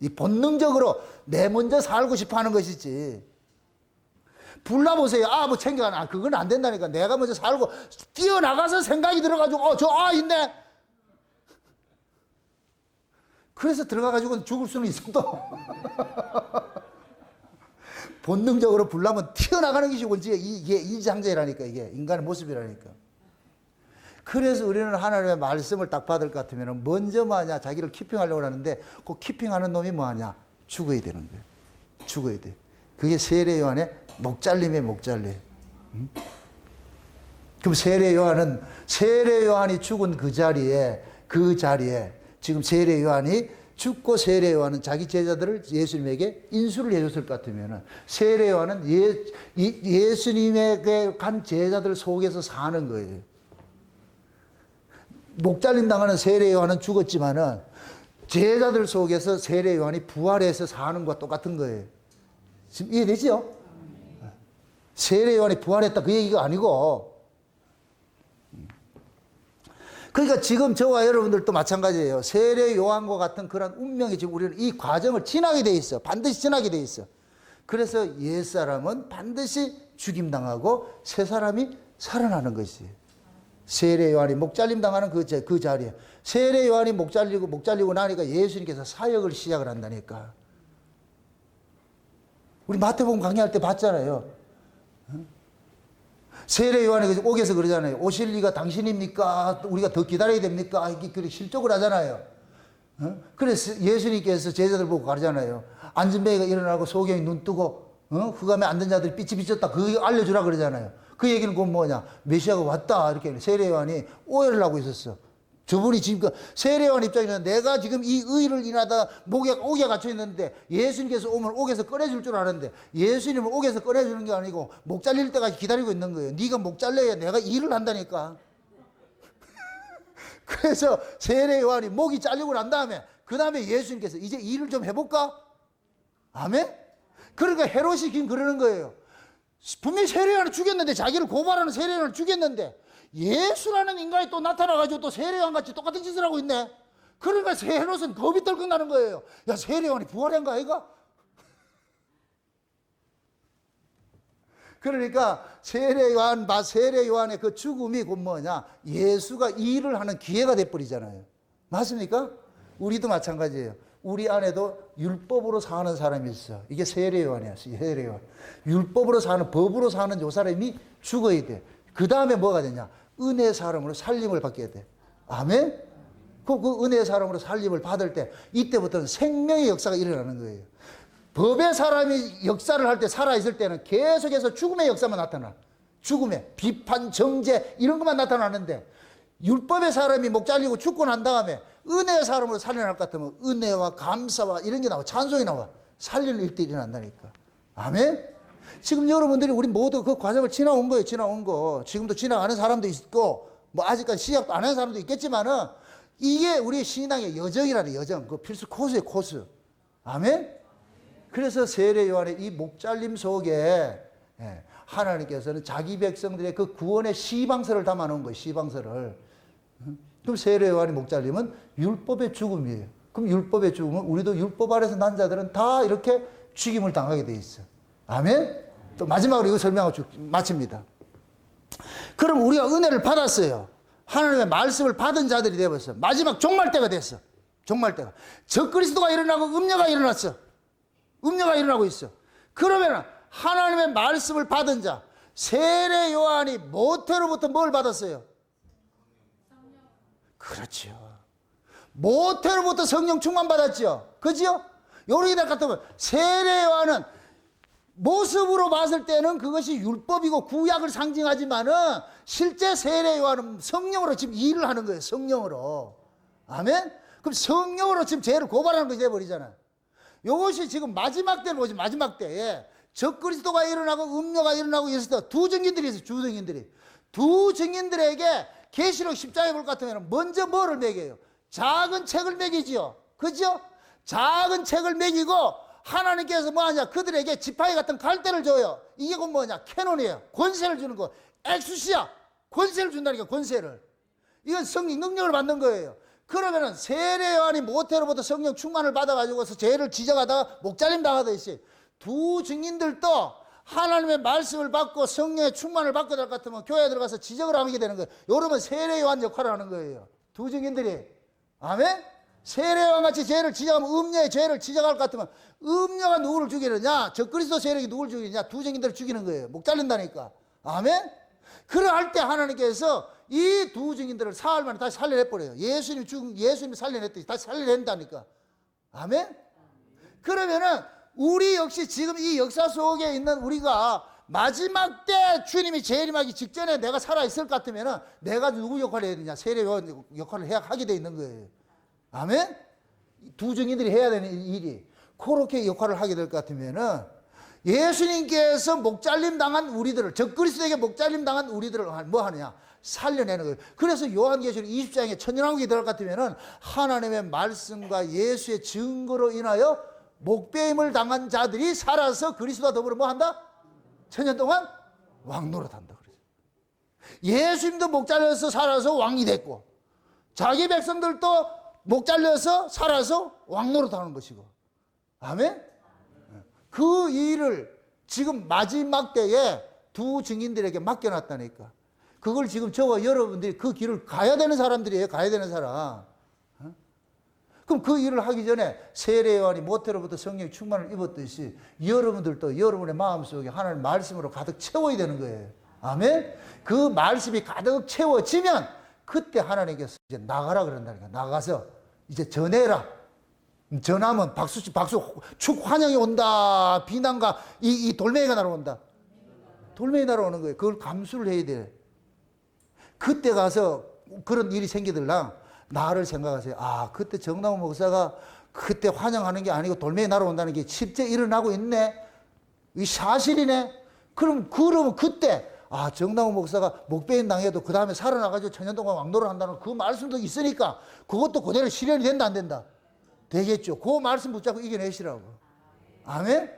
Speaker 1: 이 본능적으로 내 먼저 살고 싶어 하는 것이지. 불러보세요. 뭐 챙겨가나. 그건 안 된다니까. 내가 먼저 살고 뛰어나가서 생각이 들어가지고 저 있네. 그래서 들어가가지고 죽을 수는 있어도 본능적으로 불나면 튀어나가는 것이 원칙. 이게 이장제라니까. 이게 인간의 모습이라니까. 그래서 우리는 하나님의 말씀을 딱 받을 것 같으면 먼저 뭐하냐, 자기를 키핑하려고 하는데 그 키핑하는 놈이 뭐하냐, 죽어야 되는 거예요. 죽어야 돼. 그게 세례 요한의 목잘림의 목잘림. 응? 그럼 세례 요한이 죽은 그 자리에 지금 세례 요한이 죽고 세례 요한은 자기 제자들을 예수님에게 인수를 해줬을 것 같으면 세례 요한은 예수님에게 간 제자들 속에서 사는 거예요. 목잘림 당하는 세례 요한은 죽었지만은 제자들 속에서 세례 요한이 부활해서 사는 것과 똑같은 거예요. 지금 이해되죠? 세례 요한이 부활했다 그 얘기가 아니고, 그러니까 지금 저와 여러분들도 마찬가지예요. 세례 요한과 같은 그런 운명이 지금 우리는 이 과정을 지나게 돼 있어. 반드시 지나게 돼 있어. 그래서 옛사람은 반드시 죽임당하고 새 사람이 살아나는 것이에요. 세례 요한이 목 잘림 당하는 그 자리에 세례 요한이 목 잘리고 나니까 예수님께서 사역을 시작을 한다니까. 우리 마태복음 강의할 때 봤잖아요. 세례 요한이 옥에서 그러잖아요. 오실 리가 당신입니까? 우리가 더 기다려야 됩니까? 이렇게 실족을 하잖아요. 그래서 예수님께서 제자들 보고 가르잖아요. 앉은 배가 일어나고 소경이 눈 뜨고 흑암에 앉은 자들이 빛이 비쳤다. 그거 알려주라 그러잖아요. 그 얘기는 곧 뭐냐? 메시아가 왔다. 이렇게 세례 요한이 오해를 하고 있었어. 저분이 지금 세례 요한 입장에서는 내가 지금 이 의를 인하다 옥에 갇혀 있는데 예수님께서 오면 옥에서 꺼내줄 줄 아는데 예수님을 옥에서 꺼내주는 게 아니고 목 잘릴 때까지 기다리고 있는 거예요. 네가 목 잘려야 내가 일을 한다니까. 그래서 세례 요한이 목이 잘리고 난 다음에 그 다음에 예수님께서 이제 일을 좀 해볼까? 아멘? 그러니까 헤롯이 지금 그러는 거예요. 분명히 세례 요한을 죽였는데, 자기를 고발하는 세례 요한을 죽였는데 예수라는 인간이 또 나타나가지고 또 세례 요한 같이 똑같은 짓을 하고 있네. 그러니까 헤롯은 겁이 덜컥 나는 거예요. 야, 세례 요한이 부활한 거 아이가? 그러니까 세례 요한의 그 죽음이 곧 뭐냐? 예수가 일을 하는 기회가 돼버리잖아요. 맞습니까? 우리도 마찬가지예요. 우리 안에도 율법으로 사는 사람이 있어. 이게 세례 요한이야. 세례 요한. 율법으로 사는, 법으로 사는 요 사람이 죽어야 돼. 그 다음에 뭐가 되냐? 은혜의 사람으로 살림을 받게 돼. 아멘? 그 은혜의 사람으로 살림을 받을 때 이때부터는 생명의 역사가 일어나는 거예요. 법의 사람이 역사를 할 때, 살아있을 때는 계속해서 죽음의 역사만 나타나. 죽음의 비판, 정죄 이런 것만 나타나는데, 율법의 사람이 목 잘리고 죽고 난 다음에 은혜의 사람으로 살려날 것 같으면 은혜와 감사와 이런 게 나와. 찬송이 나와. 살리는 일들이 일어난다니까. 아멘? 지금 여러분들이 우리 모두 그 과정을 지나온 거예요. 지나온 거. 지금도 지나가는 사람도 있고 뭐 아직까지 시작도 안 하는 사람도 있겠지만은 이게 우리 신앙의 여정이라는 여정. 그 필수 코스예요. 코스. 아멘? 그래서 세례 요한의 이 목잘림 속에 하나님께서는 자기 백성들의 그 구원의 시방서를 담아놓은 거예요. 시방서를. 그럼 세례 요한의 목잘림은 율법의 죽음이에요. 그럼 율법의 죽음은 우리도 율법 아래서 난 자들은 다 이렇게 죽임을 당하게 돼 있어. 아멘? 또 마지막으로 이거 설명하고 마칩니다. 그럼 우리가 은혜를 받았어요. 하나님의 말씀을 받은 자들이 되어버렸어. 마지막 종말 때가 됐어. 종말 때가. 적그리스도가 일어나고 음녀가 일어났어. 음녀가 일어나고 있어. 그러면 하나님의 말씀을 받은 자, 세례 요한이 모태로부터 뭘 받았어요? 그렇죠. 모태로부터 성령 충만 받았죠. 그죠? 요렇게 될 것 같으면 세례 요한은 모습으로 봤을 때는 그것이 율법이고 구약을 상징하지만은 실제 세례 요한은 성령으로 지금 일을 하는 거예요. 성령으로. 아멘? 그럼 성령으로 지금 죄를 고발하는 것이 돼버리잖아요. 이것이 지금 마지막 때는 뭐지? 마지막 때에 적그리스도가 일어나고 음녀가 일어나고 있을 때 두 증인들이 있어요. 두 증인들이. 두 증인들에게 계시록 10장에 볼 것 같으면 먼저 뭐를 매겨요? 작은 책을 매기지요. 그죠? 작은 책을 매기고 하나님께서 뭐하냐? 그들에게 지팡이 같은 갈대를 줘요. 이게 곧 뭐냐? 캐논이에요. 권세를 주는 거. 엑수시아. 권세를 준다니까, 권세를. 이건 성령 능력을 받는 거예요. 그러면은 세례 요한이 모태로부터 성령 충만을 받아가지고서 죄를 지적하다가 목잘림 당하듯이 두 증인들도 하나님의 말씀을 받고 성령의 충만을 받고 될 것 같으면 교회에 들어가서 지적을 하게 되는 거예요. 여러분 세례 요한 역할을 하는 거예요. 두 증인들이. 아멘? 세례 요한 같이 죄를 지적하면 음녀의 죄를 지적할 것 같으면 음녀가 누구를 죽이느냐? 적그리스도 세력이 누구를 죽이느냐? 두 증인들을 죽이는 거예요. 목 잘린다니까. 아멘? 그럴 때 하나님께서 이 두 증인들을 사흘 만에 다시 살려내버려요. 예수님이 살려냈더니 다시 살려낸다니까. 아멘? 그러면은 우리 역시 지금 이 역사 속에 있는 우리가 마지막 때 주님이 재림하기 직전에 내가 살아있을 것 같으면은 내가 누구 역할을 해야 되냐? 세례요한 역할을 하게 돼 있는 거예요. 아멘? 두 증인들이 해야 되는 일이 그렇게 역할을 하게 될 것 같으면은 예수님께서 목잘림 당한 우리들을, 적그리스도에게 목잘림 당한 우리들을 뭐 하느냐? 살려내는 거예요. 그래서 요한계시록 20장에 천년왕국이 들어갈 것 같으면은 하나님의 말씀과 예수의 증거로 인하여 목배임을 당한 자들이 살아서 그리스도와 더불어 뭐 한다? 천년 동안 왕노릇한다. 그래서 예수님도 목 잘려서 살아서 왕이 됐고, 자기 백성들도 목 잘려서 살아서 왕노릇하는 것이고, 아멘? 그 일을 지금 마지막 때에 두 증인들에게 맡겨놨다니까. 그걸 지금 저와 여러분들이 그 길을 가야 되는 사람들이에요. 가야 되는 사람. 그럼 그 일을 하기 전에 세례 요한이 모태로부터 성령의 충만을 입었듯이 여러분들도 여러분의 마음속에 하나님 말씀으로 가득 채워야 되는 거예요. 아멘? 그 말씀이 가득 채워지면 그때 하나님께서 이제 나가라 그런다니까. 나가서 이제 전해라. 전하면 박수 축 환영이 온다. 비난과 이 돌멩이가 날아온다. 돌멩이 날아오는 거예요. 그걸 감수를 해야 돼. 그때 가서 그런 일이 생기들랑 나를 생각하세요. 아, 그때 정남호 목사가 그때 환영하는 게 아니고 돌멩이 날아온다는 게 실제 일어나고 있네. 이 사실이네. 그러면 그때 아, 정남호 목사가 목배인 당해도 그 다음에 살아나가지고 천년 동안 왕노를 한다는 그 말씀도 있으니까 그것도 그대로 실현이 된다 안 된다? 되겠죠. 그 말씀 붙잡고 이겨내시라고. 아멘?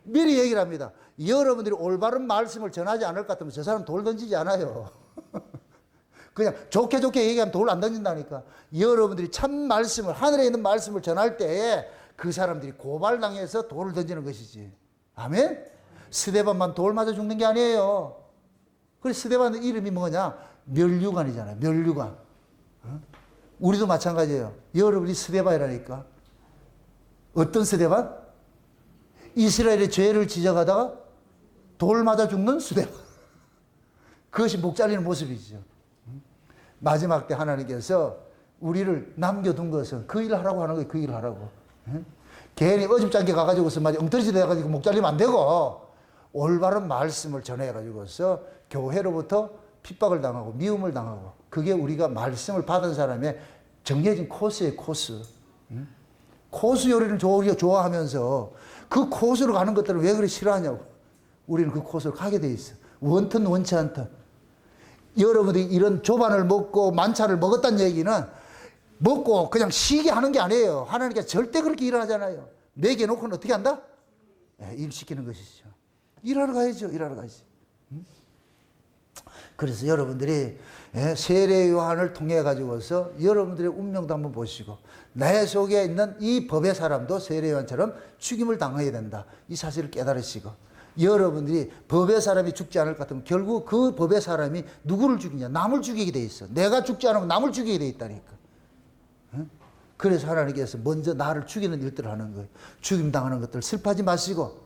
Speaker 1: 미리 얘기를 합니다. 여러분들이 올바른 말씀을 전하지 않을 것 같으면 저 사람 돌 던지지 않아요. 그냥 좋게 얘기하면 돌 안 던진다니까. 여러분들이 참 말씀을, 하늘에 있는 말씀을 전할 때에 그 사람들이 고발당해서 돌을 던지는 것이지. 아멘? 스데반만 돌 맞아 죽는 게 아니에요. 그래서 스데반 이름이 뭐냐? 멸류관이잖아요. 멸류관. 우리도 마찬가지예요. 여러분이 스데반이라니까. 어떤 스데반? 이스라엘의 죄를 지적하다가 돌 맞아 죽는 스데반. 그것이 목 잘리는 모습이죠. 마지막 때 하나님께서 우리를 남겨둔 것은 그 일을 하라고 하는 거예요. 그 일을 하라고. 괜히 어줍잖게 가가지고서 엉터리짓 해가지고 목 잘리면 안 되고 올바른 말씀을 전해가지고서 교회로부터 핍박을 당하고 미움을 당하고 그게 우리가 말씀을 받은 사람의 정해진 코스예요. 코스. 코스 요리를 좋아하면서 그 코스로 가는 것들을 왜 그리 싫어하냐고. 우리는 그 코스로 가게 돼 있어. 원튼 원치 않든. 여러분들이 이런 조반을 먹고 만차를 먹었다는 얘기는 먹고 그냥 쉬게 하는 게 아니에요. 하나님께서 절대 그렇게 일하잖아요. 먹여놓고는 어떻게 한다? 일 시키는 것이죠. 일하러 가야죠. 일하러 가야지. 그래서 여러분들이 세례 요한을 통해 가지고서 여러분들의 운명도 한번 보시고 내 속에 있는 이 법의 사람도 세례 요한처럼 죽임을 당해야 된다. 이 사실을 깨달으시고 여러분들이 법의 사람이 죽지 않을 것 같으면 결국 그 법의 사람이 누구를 죽이냐? 남을 죽이게 돼 있어. 내가 죽지 않으면 남을 죽이게 돼 있다니까. 그래서 하나님께서 먼저 나를 죽이는 일들을 하는 거예요. 죽임 당하는 것들 슬퍼하지 마시고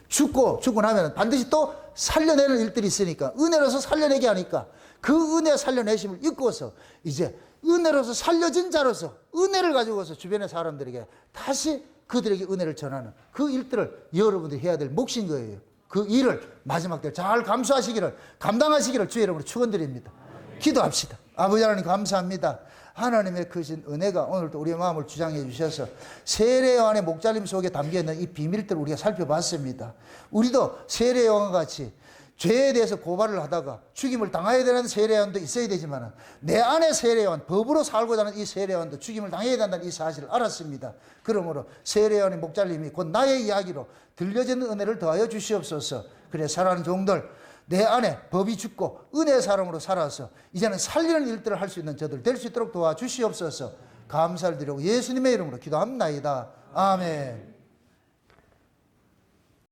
Speaker 1: 죽고 나면 반드시 또 살려내는 일들이 있으니까 은혜로서 살려내게 하니까 그 은혜 살려내심을 잊고서 이제 은혜로서 살려진 자로서 은혜를 가지고서 주변의 사람들에게 다시 그들에게 은혜를 전하는 그 일들을 여러분들이 해야 될 몫인 거예요. 그 일을 마지막 때 잘 감수하시기를 감당하시기를 주의 이름으로 축원드립니다. 기도합시다. 아버지 하나님 감사합니다. 하나님의 크신 은혜가 오늘도 우리의 마음을 주장해 주셔서 세례 요한의 목잘림 속에 담겨있는 이 비밀들을 우리가 살펴봤습니다. 우리도 세례 요한과 같이 죄에 대해서 고발을 하다가 죽임을 당해야 되는 세례 요한도 있어야 되지만 내 안에 세례 요한, 법으로 살고자 하는 이 세례 요한도 죽임을 당해야 된다는 이 사실을 알았습니다. 그러므로 세례 요한의 목잘림이 곧 나의 이야기로 들려지는 은혜를 더하여 주시옵소서. 그래 사랑하는 종들 내 안에 법이 죽고 은혜의 사람으로 살아서 이제는 살리는 일들을 할 수 있는 저들 될 수 있도록 도와주시옵소서. 감사를 드리고 예수님의 이름으로 기도합니다. 아멘.